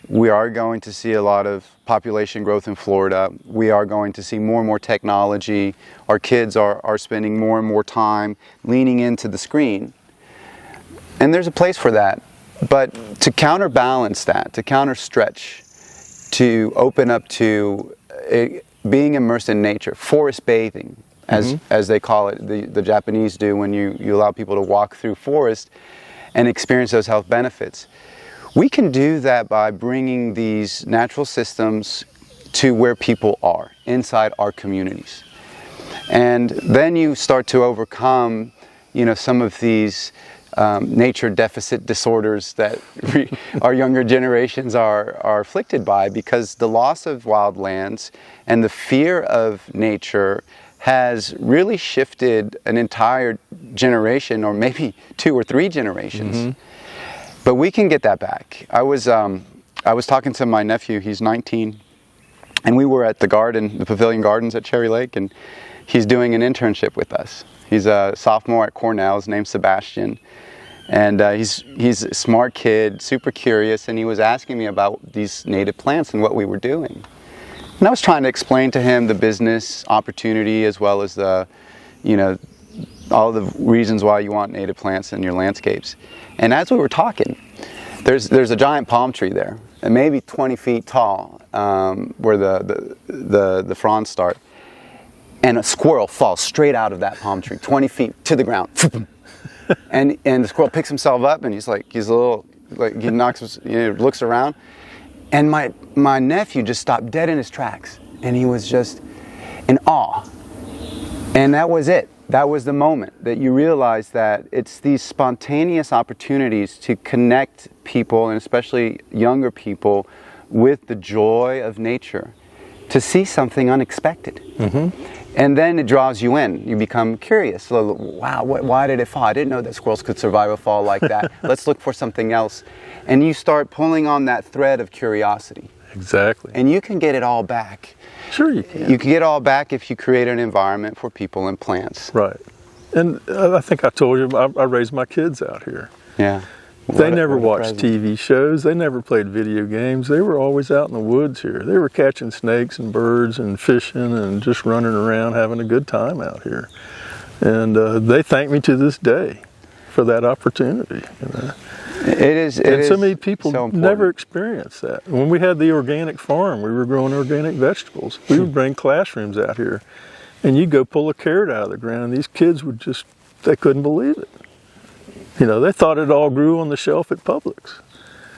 We are going to see a lot of population growth in Florida. We are going to see more and more technology. Our kids are spending more and more time leaning into the screen. And there's a place for that. But to counterbalance that, to counterstretch, to open up to being immersed in nature, forest bathing, as they call it, the Japanese do when you allow people to walk through forest and experience those health benefits. We can do that by bringing these natural systems to where people are, inside our communities. And then you start to overcome, some of these nature deficit disorders that our younger generations are afflicted by, because the loss of wildlands and the fear of nature has really shifted an entire generation, or maybe 2 or 3 generations. Mm-hmm. But we can get that back. I was talking to my nephew, he's 19, and we were at the Pavilion Gardens at Cherry Lake, and he's doing an internship with us. He's a sophomore at Cornell. His name's Sebastian, and he's a smart kid, super curious, and he was asking me about these native plants and what we were doing. And I was trying to explain to him the business opportunity, as well as the, all the reasons why you want native plants in your landscapes. And as we were talking, there's a giant palm tree there, and maybe 20 feet tall, where the fronds start. And a squirrel falls straight out of that palm tree, 20 feet to the ground. and the squirrel picks himself up, and he's a little, he looks around. And my nephew just stopped dead in his tracks, and he was just in awe. And that was it. That was the moment that you realize that it's these spontaneous opportunities to connect people, and especially younger people, with the joy of nature, to see something unexpected. Mm-hmm. And then it draws you in. You become curious. Wow, why did it fall? I didn't know that squirrels could survive a fall like that. Let's look for something else. And you start pulling on that thread of curiosity. Exactly. And you can get it all back. Sure you can. You can get it all back if you create an environment for people and plants. Right. And I think I told you, I raised my kids out here. Yeah. They never watched TV shows. They never played video games. They were always out in the woods here. They were catching snakes and birds and fishing and just running around having a good time out here. And they thank me to this day for that opportunity. It is. And so many people so never experienced that. When we had the organic farm, we were growing organic vegetables. We would bring classrooms out here, and you'd go pull a carrot out of the ground, and these kids would they couldn't believe it. They thought it all grew on the shelf at Publix.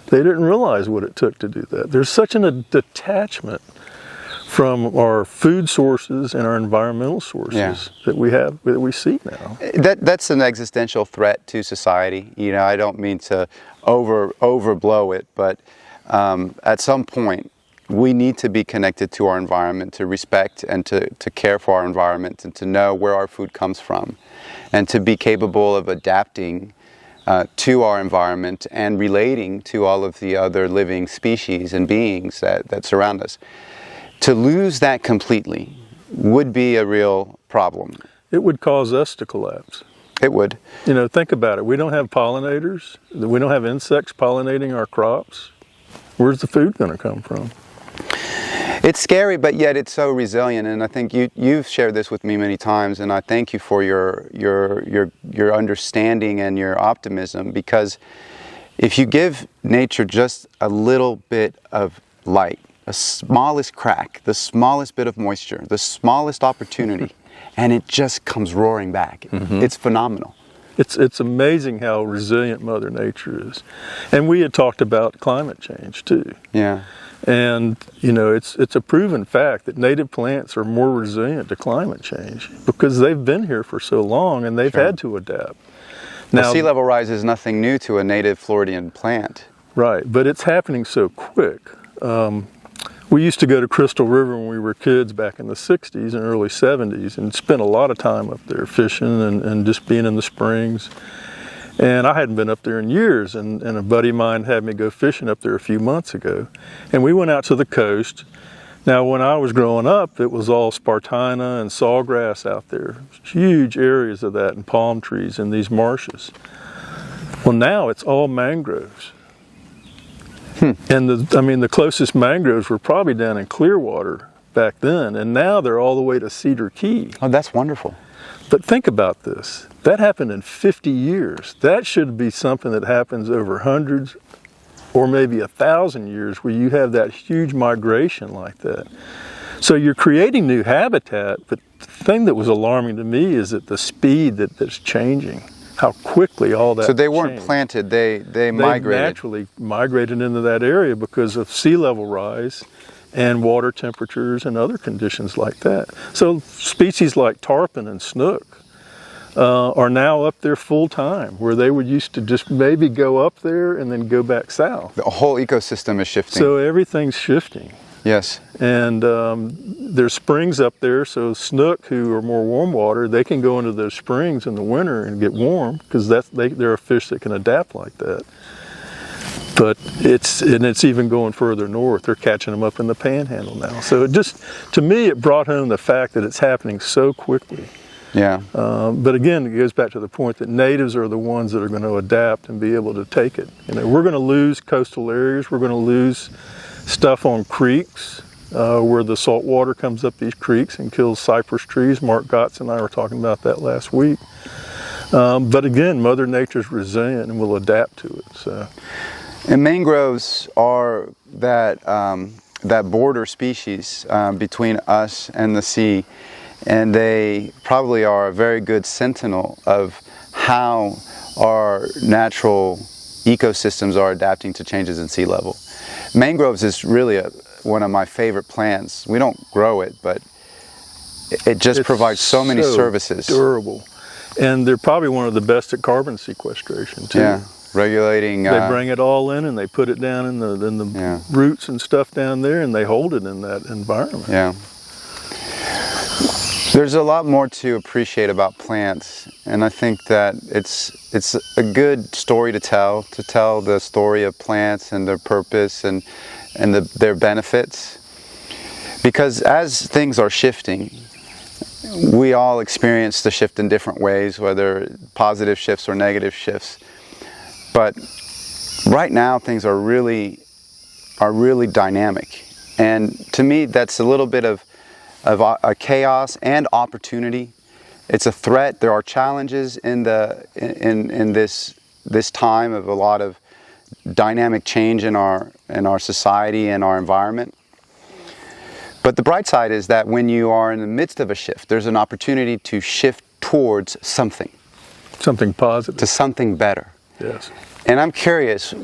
They didn't realize what it took to do that. There's such a detachment from our food sources and our environmental sources that we see now. That's an existential threat to society. I don't mean to overblow it, but at some point we need to be connected to our environment, to respect and to care for our environment, and to know where our food comes from, and to be capable of adapting to our environment and relating to all of the other living species and beings that surround us. To lose that completely would be a real problem. It would cause us to collapse. It would. Think about it. We don't have pollinators. We don't have insects pollinating our crops. Where's the food going to come from? It's scary, but yet it's so resilient, and I think you've shared this with me many times, and I thank you for your understanding and your optimism, because if you give nature just a little bit of light, the smallest crack, the smallest bit of moisture, the smallest opportunity, and it just comes roaring back. Mm-hmm. It's phenomenal. It's amazing how resilient Mother Nature is. And we had talked about climate change too. Yeah. And it's a proven fact that native plants are more resilient to climate change because they've been here for so long and they've had to adapt. Now, sea level rise is nothing new to a native Floridian plant. Right, but it's happening so quick. We used to go to Crystal River when we were kids back in the 60s and early 70s and spent a lot of time up there fishing and just being in the springs. And I hadn't been up there in years, and a buddy of mine had me go fishing up there a few months ago. And we went out to the coast. Now, when I was growing up, it was all spartina and sawgrass out there. Huge areas of that, and palm trees in these marshes. Well, now it's all mangroves. And the closest mangroves were probably down in Clearwater back then, and now they're all the way to Cedar Key. Oh, that's wonderful. But think about this. That happened in 50 years. That should be something that happens over hundreds or maybe 1,000 years where you have that huge migration like that. So you're creating new habitat, but the thing that was alarming to me is that the speed that's changing, how quickly all that So they weren't changed. planted, they migrated. They naturally migrated into that area because of sea level rise and water temperatures and other conditions like that. So species like tarpon and snook are now up there full time, where they would used to just maybe go up there and then go back south. The whole ecosystem is shifting. So everything's shifting. Yes. And there's springs up there, so snook, who are more warm water, they can go into those springs in the winter and get warm, because they're a fish that can adapt like that. But it's even going further north. They're catching them up in the Panhandle now. So to me, it brought home the fact that it's happening so quickly. Yeah. But again, it goes back to the point that natives are the ones that are going to adapt and be able to take it. We're going to lose coastal areas. We're going to lose stuff on creeks where the salt water comes up these creeks and kills cypress trees. Mark Gotts and I were talking about that last week. But again, Mother Nature's resilient and will adapt to it. So. And mangroves are that border species between us and the sea, and they probably are a very good sentinel of how our natural ecosystems are adapting to changes in sea level. Mangroves is really one of my favorite plants. We don't grow it, but it just provides so many services. Durable. And they're probably one of the best at carbon sequestration too. Yeah, regulating. They bring it all in and they put it down in the roots and stuff down there, and they hold it in that environment. Yeah. There's a lot more to appreciate about plants, and I think that it's a good story to tell the story of plants and their purpose and their benefits. Because as things are shifting, we all experience the shift in different ways, whether positive shifts or negative shifts. But right now things are really dynamic, and to me that's a little bit of a chaos and opportunity. It's a threat. There are challenges in this time of a lot of dynamic change in our society and our environment. But the bright side is that when you are in the midst of a shift, there's an opportunity to shift towards something positive, to something better. Yes. And I'm curious,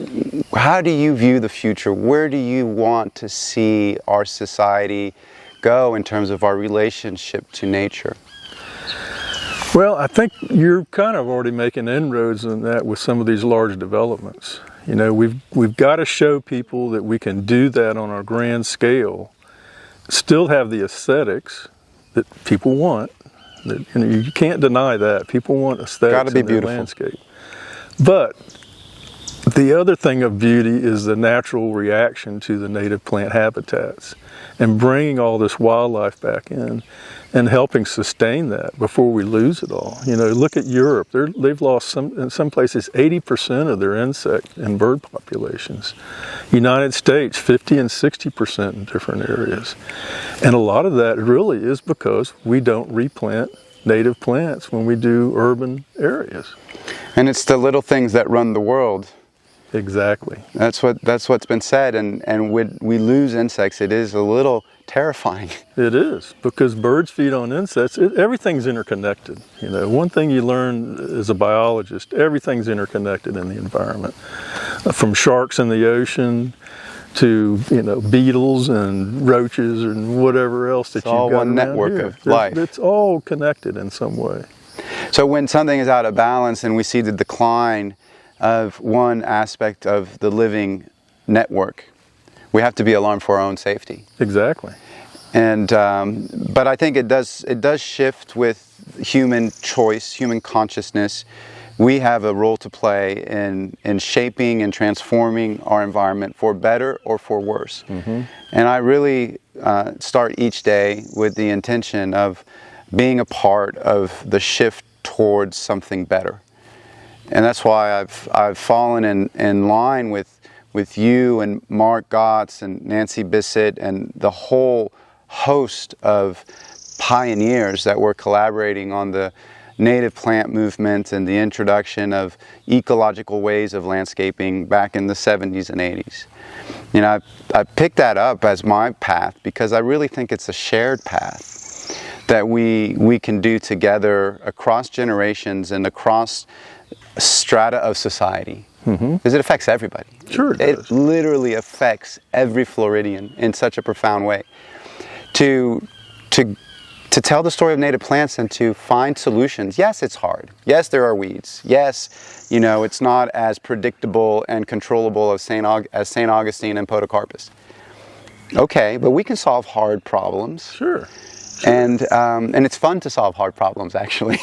how do you view the future? Where do you want to see our society go in terms of our relationship to nature? Well, I think you're kind of already making inroads in that with some of these large developments. We've got to show people that we can do that on a grand scale, still have the aesthetics that people want. That, you can't deny that. People want aesthetics in their landscape. But the other thing of beauty is the natural reaction to the native plant habitats, and bringing all this wildlife back in and helping sustain that before we lose it all. Look at Europe. They've lost in some places 80% of their insect and bird populations. United States, 50 and 60% in different areas. And a lot of that really is because we don't replant native plants when we do urban areas. And it's the little things that run the world. Exactly. That's what's been said, and when we lose insects, it is a little terrifying. It is, because birds feed on insects. Everything's interconnected. One thing you learn as a biologist, everything's interconnected in the environment, from sharks in the ocean to beetles and roaches and whatever else that you've got all one around network here. of life. It's all connected in some way. So when something is out of balance and we see the decline of one aspect of the living network, we have to be alarmed for our own safety. Exactly. And but I think it does shift with human choice, human consciousness. We have a role to play in shaping and transforming our environment for better or for worse. Mm-hmm. And I really start each day with the intention of being a part of the shift towards something better. And that's why I've fallen in line with you and Mark Gotts and Nancy Bissett and the whole host of pioneers that were collaborating on the native plant movement and the introduction of ecological ways of landscaping back in the 70s and 80s. I picked that up as my path because I really think it's a shared path that we can do together across generations and across strata of society, because it affects everybody. Sure, it literally affects every Floridian in such a profound way. To to tell the story of native plants and to find solutions. Yes, it's hard. Yes, there are weeds. Yes, it's not as predictable and controllable as St. Augustine and Podocarpus. Okay, but we can solve hard problems. Sure. And it's fun to solve hard problems, actually.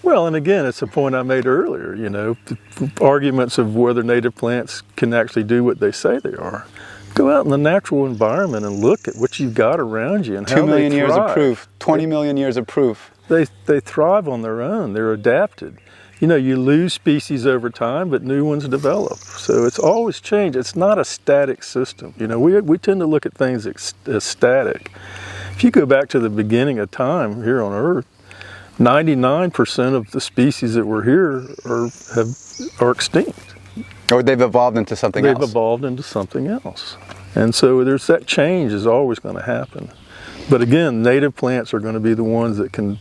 Well, and again, it's a point I made earlier, the arguments of whether native plants can actually do what they say they are. Go out in the natural environment and look at what you've got around you and how 2 million they years thrive. of proof, 20 million years of proof. They thrive on their own. They're adapted. You lose species over time, but new ones develop. So it's always change. It's not a static system. We tend to look at things as static. If you go back to the beginning of time here on Earth, 99% of the species that were here are extinct. Or they've evolved into something else. They've evolved into something else. And so there's that change is always going to happen. But again, native plants are going to be the ones that can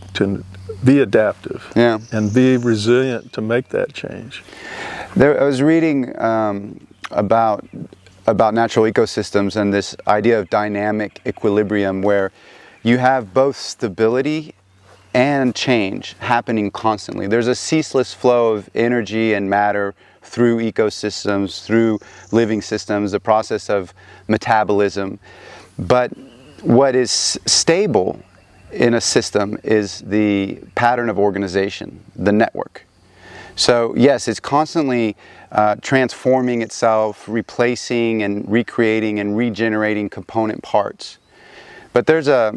be adaptive and be resilient to make that change. I was reading about natural ecosystems and this idea of dynamic equilibrium where you have both stability and change happening constantly. There's a ceaseless flow of energy and matter through ecosystems, through living systems, the process of metabolism. But what is stable in a system is the pattern of organization, the network. So yes, it's constantly transforming itself, replacing and recreating and regenerating component parts. But there's a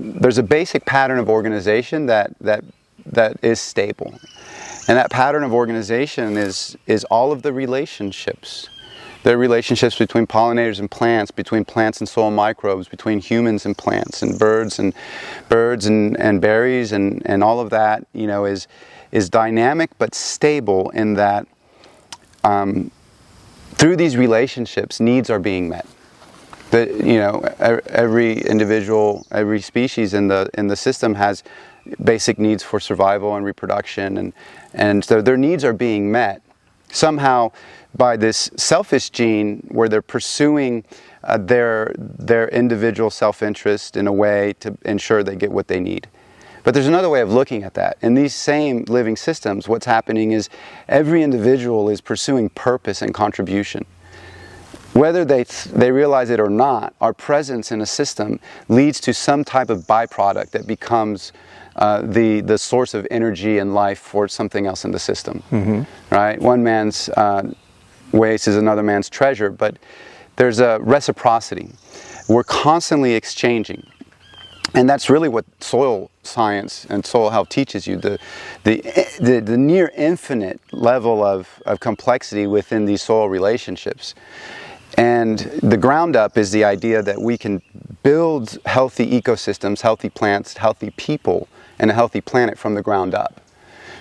basic pattern of organization that is stable. And that pattern of organization is all of the relationships. There are relationships between pollinators and plants, between plants and soil microbes, between humans and plants, and birds and berries, and all of that, is dynamic but stable in that through these relationships, needs are being met. Every individual, every species in the system has basic needs for survival and reproduction, and so their needs are being met somehow by this selfish gene where they're pursuing their individual self-interest in a way to ensure they get what they need. But there's another way of looking at that. In these same living systems, what's happening is every individual is pursuing purpose and contribution. Whether they realize it or not, our presence in a system leads to some type of byproduct that becomes the source of energy and life for something else in the system. Mm-hmm. Right? One man's waste is another man's treasure, but there's a reciprocity. We're constantly exchanging. And that's really what soil science and soil health teaches you, the near infinite level of complexity within these soil relationships. And the ground up is the idea that we can build healthy ecosystems, healthy plants, healthy people, and a healthy planet from the ground up.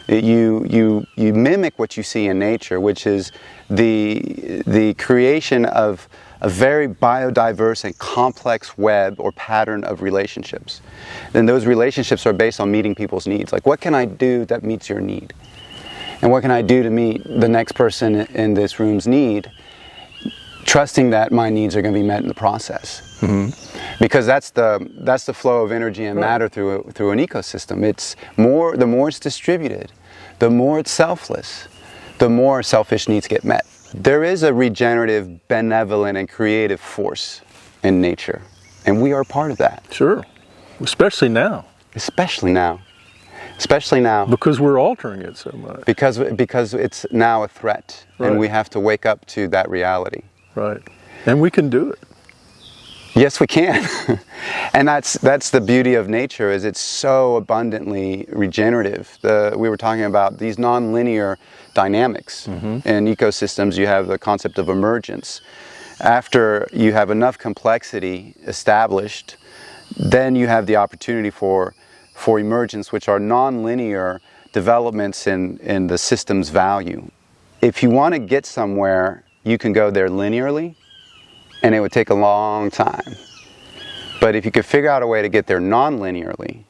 You mimic what you see in nature, which is the creation of a very biodiverse and complex web or pattern of relationships. And those relationships are based on meeting people's needs. Like, what can I do that meets your need? And what can I do to meet the next person in this room's need? Trusting that my needs are going to be met in the process, because that's the flow of energy and matter through an ecosystem. The more it's distributed, the more it's selfless, the more selfish needs get met. There is a regenerative, benevolent, and creative force in nature, and we are part of that. Sure, especially now. Especially now, because we're altering it so much. Because it's now a threat, and we have to wake up to that reality. Right, and we can do it. Yes, we can. And that's the beauty of nature, is it's so abundantly regenerative. We were talking about these nonlinear dynamics. In ecosystems. You have the concept of emergence. After you have enough complexity established, then you have the opportunity for emergence, which are nonlinear developments in the system's value. If you want to get somewhere, you can go there linearly, and it would take a long time. But if you could figure out a way to get there non-linearly,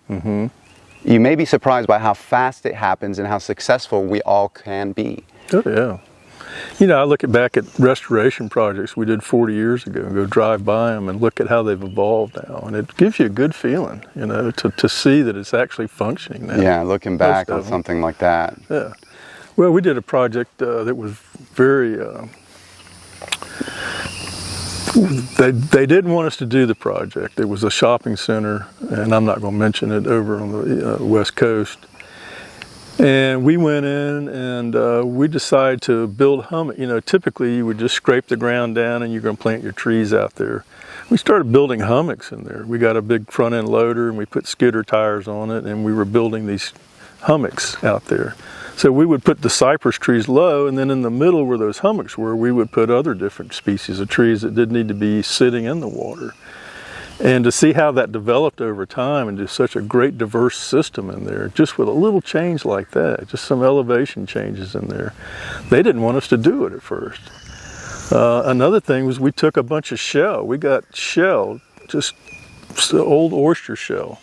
you may be surprised by how fast it happens and how successful we all can be. Oh, yeah. I look back at restoration projects we did 40 years ago and go drive by them and look at how they've evolved now. And it gives you a good feeling, to see that it's actually functioning now. Yeah, looking back on something like that. Yeah. Well, we did a project that was very... They didn't want us to do the project. It was a shopping center, and I'm not going to mention it, over on the West Coast. And we went in and we decided to build hummock. Typically you would just scrape the ground down and you're going to plant your trees out there. We started building hummocks in there. We got a big front end loader and we put skidder tires on it, and we were building these hummocks out there. So we would put the cypress trees low, and then in the middle where those hummocks were, we would put other different species of trees that didn't need to be sitting in the water. And to see how that developed over time and do such a great diverse system in there, just with a little change like that, just some elevation changes in there. They didn't want us to do it at first. Another thing was we took a bunch of shell. We got shell, just old oyster shell.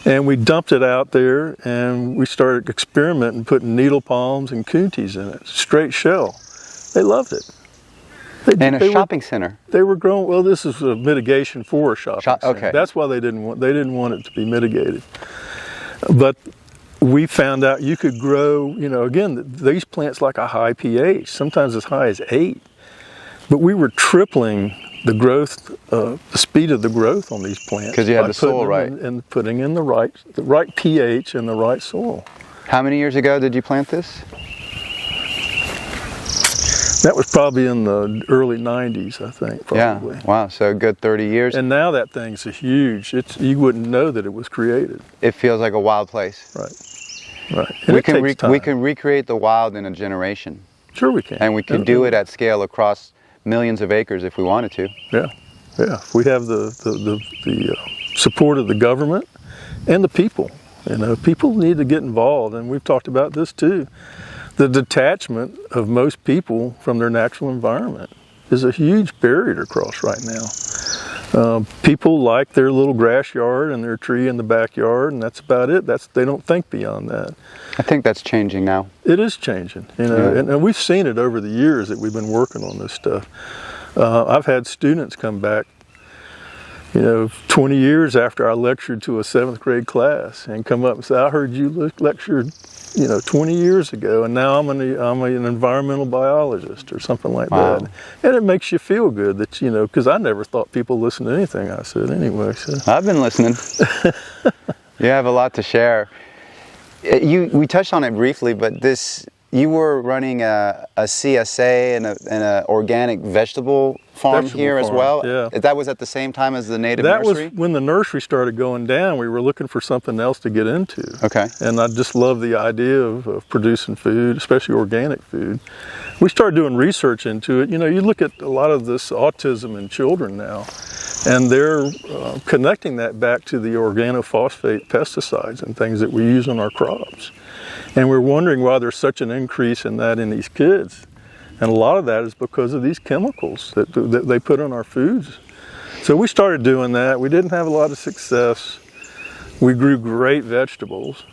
And we dumped it out there and we started experimenting, putting needle palms and coonties in it, straight shell. They loved it. In a shopping center. They were growing. Well, this is a mitigation for a shopping center. Okay. That's why they didn't want it to be mitigated. But we found out you could grow, again, these plants like a high pH, sometimes as high as 8. But we were tripling the growth, the speed of the growth on these plants. Because you had the soil right. And putting in the right pH and the right soil. How many years ago did you plant this? That was probably in the early 90s, I think, probably. Yeah, wow, so a good 30 years. And now that thing's a huge, you wouldn't know that it was created. It feels like a wild place. Right. And we can recreate the wild in a generation. Sure we can. And we can do it at scale across millions of acres if we wanted to. Yeah. We have the support of the government and the people. People need to get involved, and we've talked about this too. The detachment of most people from their natural environment is a huge barrier to cross right now. People like their little grass yard and their tree in the backyard, and that's about it. They don't think beyond that. I think that's changing now. It is changing, and we've seen it over the years that we've been working on this stuff. I've had students come back, 20 years after I lectured to a 7th grade class and come up and say, I heard you lectured 20 years ago, and now I'm an environmental biologist or something like wow. that. And it makes you feel good that, because I never thought people listened to anything I said anyway. So. I've been listening. You have a lot to share. We touched on it briefly, but you were running a CSA and an organic vegetable farm here as well? Yeah. That was at the same time as the native nursery? That was when the nursery started going down. We were looking for something else to get into. Okay. And I just love the idea of producing food, especially organic food. We started doing research into it. You look at a lot of this autism in children now, and they're connecting that back to the organophosphate pesticides and things that we use on our crops. And we're wondering why there's such an increase in that in these kids. And a lot of that is because of these chemicals that they put on our foods. So we started doing that. We didn't have a lot of success. We grew great vegetables.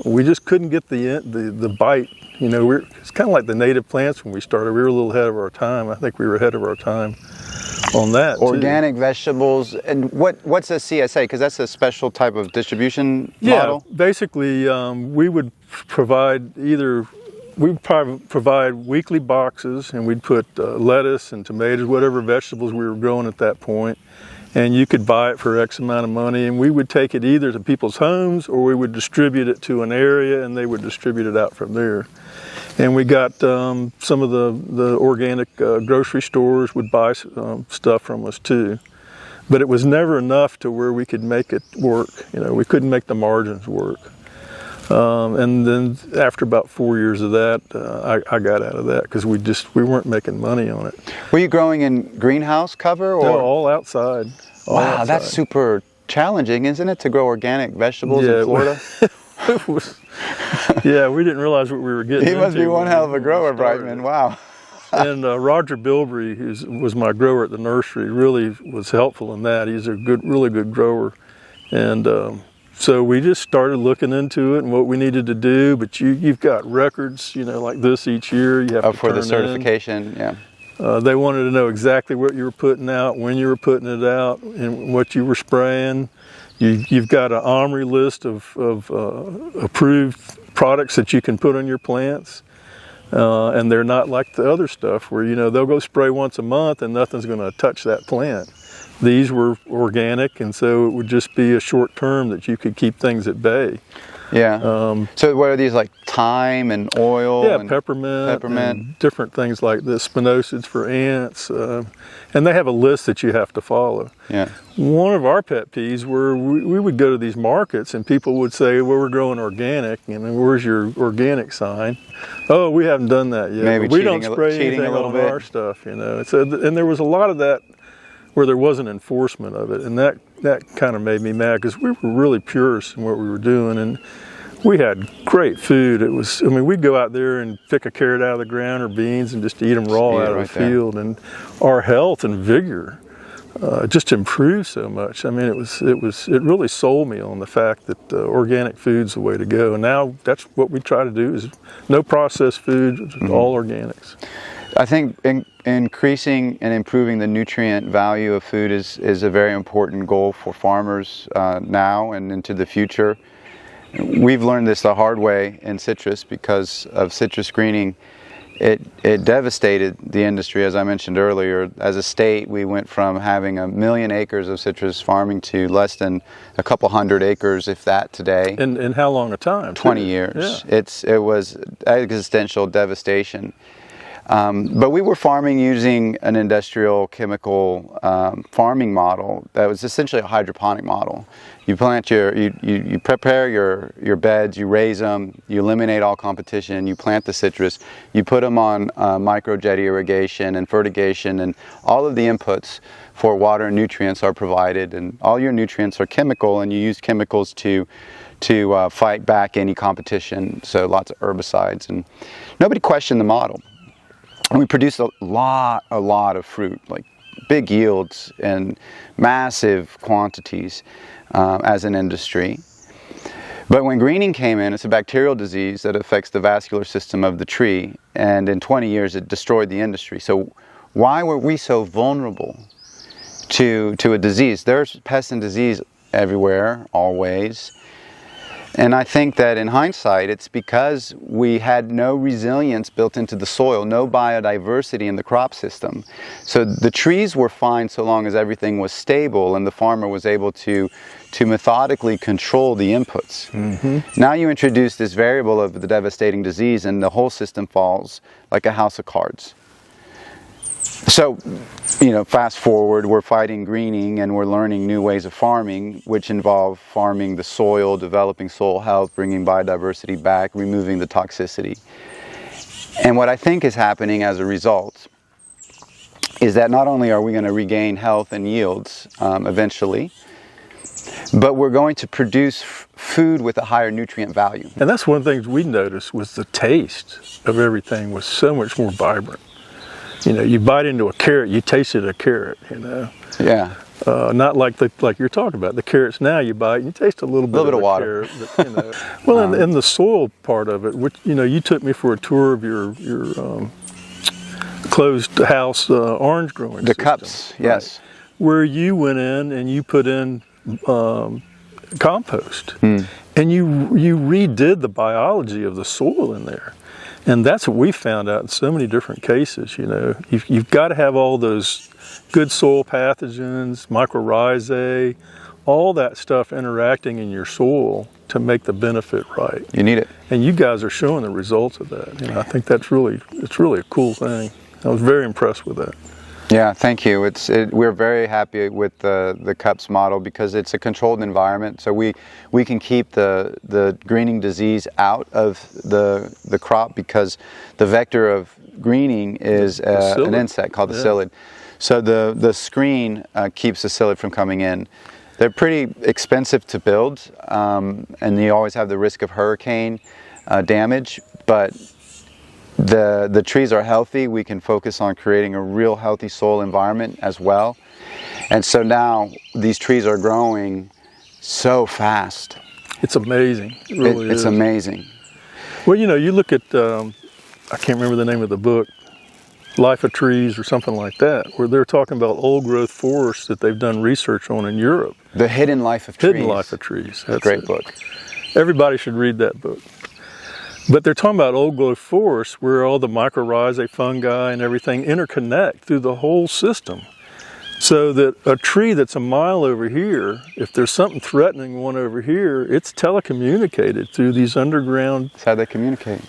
We just couldn't get the bite. It's kind of like the native plants when we started. We were a little ahead of our time. I think we were ahead of our time on that Organic vegetables. And what's a CSA? Because that's a special type of distribution model? Yeah, basically we would provide provide weekly boxes, and we'd put lettuce and tomatoes, whatever vegetables we were growing at that point, and you could buy it for X amount of money, and we would take it either to people's homes or we would distribute it to an area and they would distribute it out from there. And we got some of the organic grocery stores would buy stuff from us too. But it was never enough to where we could make it work. We couldn't make the margins work. And then after about 4 years of that, I got out of that because we weren't making money on it. Were you growing in greenhouse cover? Or? No, all outside. Wow, that's super challenging, isn't it, to grow organic vegetables in Florida? It was, yeah, we didn't realize what we were getting into. He must be one hell of a grower, Brightman. Wow. And Roger Bilbrey, who was my grower at the nursery, really was helpful in that. He's a really good grower. And So we just started looking into it and what we needed to do. But you've got records, like this each year. You have to for turn the in. certification, yeah. They wanted to know exactly what you were putting out, when you were putting it out, and what you were spraying. You've got an OMRI list of approved products that you can put on your plants. And they're not like the other stuff where, they'll go spray once a month and nothing's going to touch that plant. These were organic, and so it would just be a short term that you could keep things at bay. Yeah. So what are these, like thyme and oil? Yeah, and peppermint. And different things like this, spinosad for ants. And they have a list that you have to follow. Yeah. One of our pet peeves were we would go to these markets and people would say, well, we're growing organic, and where's your organic sign? Oh, we haven't done that yet. Maybe we don't spray cheating anything a little on bit. our stuff, So, and there was a lot of that where there wasn't enforcement of it, and that kind of made me mad because we were really purists in what we were doing, and we had great food. It was, we'd go out there and pick a carrot out of the ground or beans and just eat them raw out of the field, and our health and vigor just improved so much. It really sold me on the fact that organic food's the way to go, and now that's what we try to do: is no processed food, all organics. I think increasing and improving the nutrient value of food is a very important goal for farmers now and into the future. We've learned this the hard way in citrus because of citrus greening. It devastated the industry, as I mentioned earlier. As a state, we went from having 1 million acres of citrus farming to less than a couple hundred acres, if that, today. And how long a time? 20 years. Yeah. It was existential devastation. But we were farming using an industrial chemical farming model that was essentially a hydroponic model. You plant you prepare your beds, you raise them, you eliminate all competition, you plant the citrus, you put them on microjet irrigation and fertigation, and all of the inputs for water and nutrients are provided, and all your nutrients are chemical, and you use chemicals to fight back any competition, so lots of herbicides, and nobody questioned the model. And we produced a lot of fruit, like big yields and massive quantities as an industry. But when greening came in, it's a bacterial disease that affects the vascular system of the tree, and in 20 years it destroyed the industry. So why were we so vulnerable to a disease? There's pest and disease everywhere, always. And I think that in hindsight, it's because we had no resilience built into the soil, no biodiversity in the crop system. So the trees were fine so long as everything was stable and the farmer was able to methodically control the inputs. Mm-hmm. Now you introduce this variable of the devastating disease and the whole system falls like a house of cards. So, fast forward, we're fighting greening and we're learning new ways of farming, which involve farming the soil, developing soil health, bringing biodiversity back, removing the toxicity. And what I think is happening as a result is that not only are we going to regain health and yields eventually, but we're going to produce food with a higher nutrient value. And that's one of the things we noticed was the taste of everything was so much more vibrant. You bite into a carrot, you tasted a carrot, Yeah. Not like you're talking about. The carrots now you bite and you taste a little bit of water. Carrot, but, Well, and the soil part of it, which, you took me for a tour of your closed house orange growing The system, cups, right? yes. Where you went in and you put in compost, and you redid the biology of the soil in there. And that's what we found out in so many different cases. You've got to have all those good soil pathogens, mycorrhizae, all that stuff interacting in your soil to make the benefit right. You need it. And you guys are showing the results of that. I think it's really a cool thing. I was very impressed with that. Yeah, thank you. We're very happy with the cups model because it's a controlled environment, so we can keep the greening disease out of the crop because the vector of greening is an insect called the psyllid. So the screen keeps the psyllid from coming in. They're pretty expensive to build, and you always have the risk of hurricane damage, but the trees are healthy. We can focus on creating a real healthy soil environment as well. And so now these trees are growing so fast. It's amazing. It really It's is. amazing. Well, you know, you look at, I can't remember the name of the book, Life of Trees or something like that, where they're talking about old growth forests that they've done research on in Europe. The Hidden Life of Trees. Hidden Life of Trees. That's Great it. book. Everybody should read that book. But they're talking about old growth forests where all the mycorrhizae, fungi, and everything interconnect through the whole system. So that a tree that's a mile over here, if there's something threatening one over here, it's telecommunicated through these underground, That's how they communicate.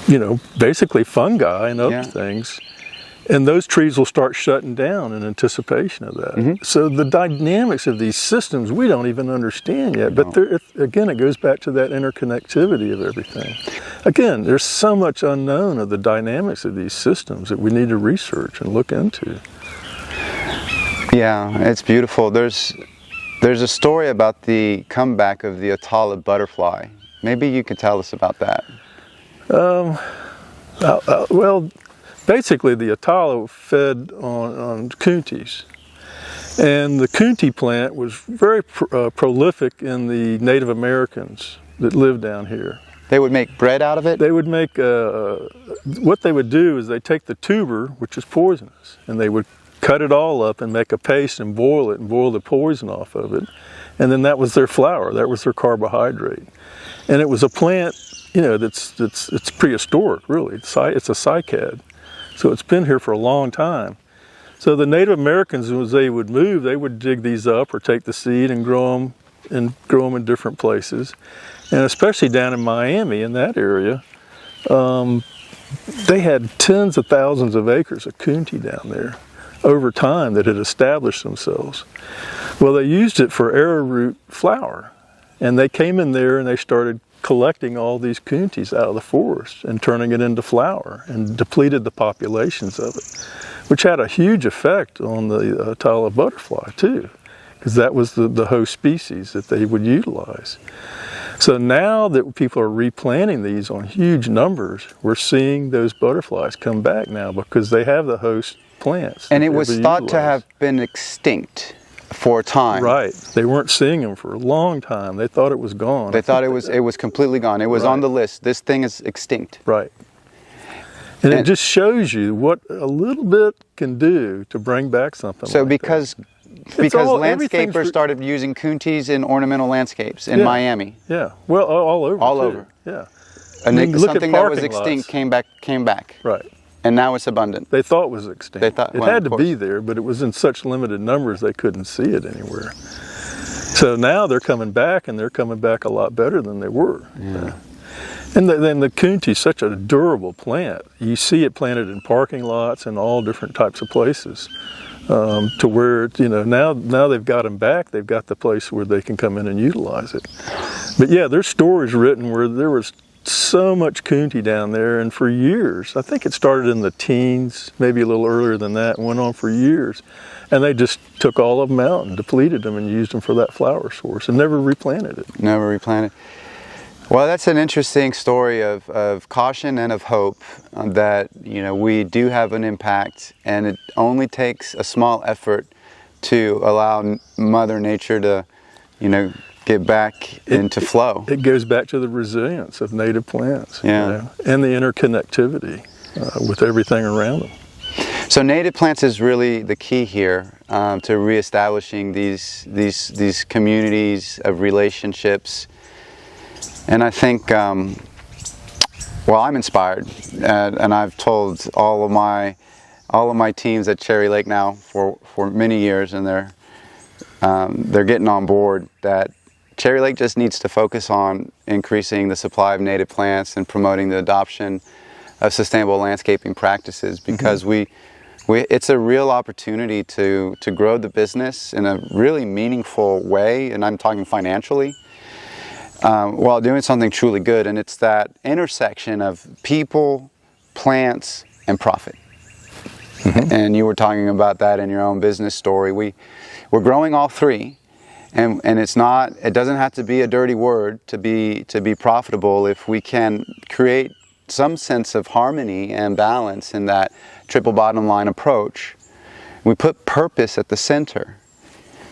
you know, basically fungi and other Yeah. things. And those trees will start shutting down in anticipation of that. So the dynamics of these systems we don't even understand yet. But again, it goes back to that interconnectivity of everything. Again, there's so much unknown of the dynamics of these systems that we need to research and look into. Yeah, it's beautiful. There's a story about the comeback of the Atala butterfly. Maybe you could tell us about that. Well, basically the Atala fed on kuntis. And the kunti plant was very prolific in the Native Americans that lived down here. They would make bread out of it? They would make, what they would do is they take the tuber, which is poisonous, and they would cut it all up and make a paste and boil it and boil the poison off of it. And then that was their flour, that was their carbohydrate. And it was a plant, you know, it's prehistoric, really. It's a cycad. So it's been here for a long time. So the Native Americans, as they would move, they would dig these up or take the seed and grow them in different places. And especially down in Miami, in that area, they had tens of thousands of acres of kunti down there over time that had established themselves. Well, they used it for arrowroot flour. And they came in there and they started collecting all these kuntis out of the forest and turning it into flour and depleted the populations of it, which had a huge effect on the Atala butterfly too, because that was the host species that they would utilize. So now that people are replanting these on huge numbers, we're seeing those butterflies come back now because they have the host plants. And it was thought to have been extinct for a time. Right. They weren't seeing them for a long time. They thought it was gone. They thought it was completely gone. It was on the list. This thing is extinct. Right. And it just shows you what a little bit can do to bring back something So like because landscapers started using kuntis in ornamental landscapes in Miami. Yeah. Well, all over. All too. over. Yeah. And I mean, look at something that was parking extinct lots. came back. Right. And now it's abundant. They thought it was extinct. They thought- it well, had of to be course. there, but it was in such limited numbers they couldn't see it anywhere. So now they're coming back, and they're coming back a lot better than they were. Yeah. And then the kunti is such a durable plant. You see it planted in parking lots and all different types of places. To where, you know, now they've got them back, they've got the place where they can come in and utilize it. But yeah, there's stories written where there was so much kunti down there, and for years, I think it started in the teens, maybe a little earlier than that, and went on for years. And they just took all of them out and depleted them and used them for that flower source and never replanted it. Never replanted. Well, that's an interesting story of caution and of hope that, you know, we do have an impact, and it only takes a small effort to allow Mother Nature to, you know, get back into flow. It goes back to the resilience of native plants, Yeah. you know, and the interconnectivity with everything around them. So native plants is really the key here to reestablishing these communities of relationships. And I think, well, I'm inspired, and I've told all of my teams at Cherry Lake now for many years, and they're getting on board that Cherry Lake just needs to focus on increasing the supply of native plants and promoting the adoption of sustainable landscaping practices, because it's a real opportunity to grow the business in a really meaningful way, and I'm talking financially, while doing something truly good. And it's that intersection of people, plants, and profit. And you were talking about that in your own business story. We're growing all three. And it doesn't have to be a dirty word to be profitable if we can create some sense of harmony and balance in that triple bottom line approach. We put purpose at the center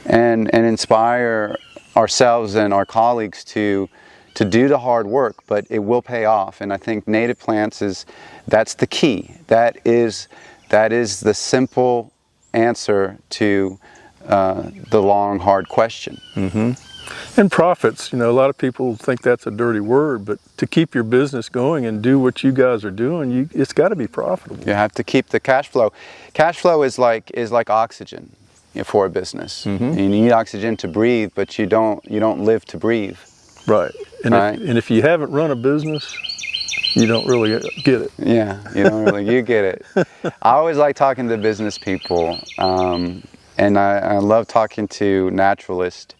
and inspire ourselves and our colleagues to do the hard work, but it will pay off. And I think native plants that's the key. That is the simple answer to the long, hard question. And profits, a lot of people think that's a dirty word, but to keep your business going and do what you guys are doing, it's got to be profitable. You have to keep the cash flow. Cash flow is like oxygen for a business. You need oxygen to breathe, but you don't live to breathe. Right. And, right? If you haven't run a business, you don't really get it. Yeah, you get it. I always like talking to business people, and I love talking to naturalists.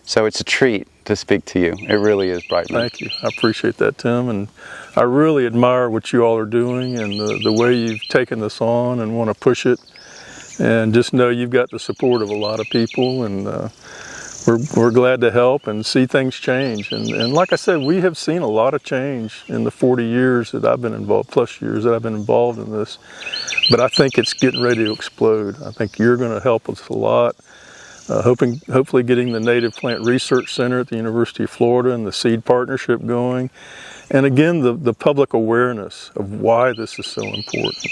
So it's a treat to speak to you. It really is, Brightman. Thank you. I appreciate that, Tim. And I really admire what you all are doing and the way you've taken this on and want to push it. And just know you've got the support of a lot of people, and we're glad to help and see things change. And like I said, we have seen a lot of change in the 40 years that I've been involved, plus years that I've been involved in this. But I think it's getting ready to explode. I think you're going to help us a lot. Hopefully getting the Native Plant Research Center at the University of Florida and the seed partnership going. And again, the public awareness of why this is so important.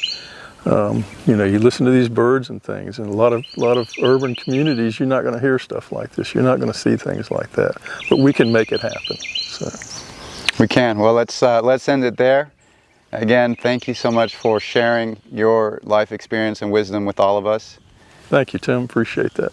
You listen to these birds and things, and a lot of urban communities, you're not going to hear stuff like this. You're not going to see things like that. But we can make it happen. So. We can. Well, let's end it there. Again, thank you so much for sharing your life experience and wisdom with all of us. Thank you, Tim. Appreciate that.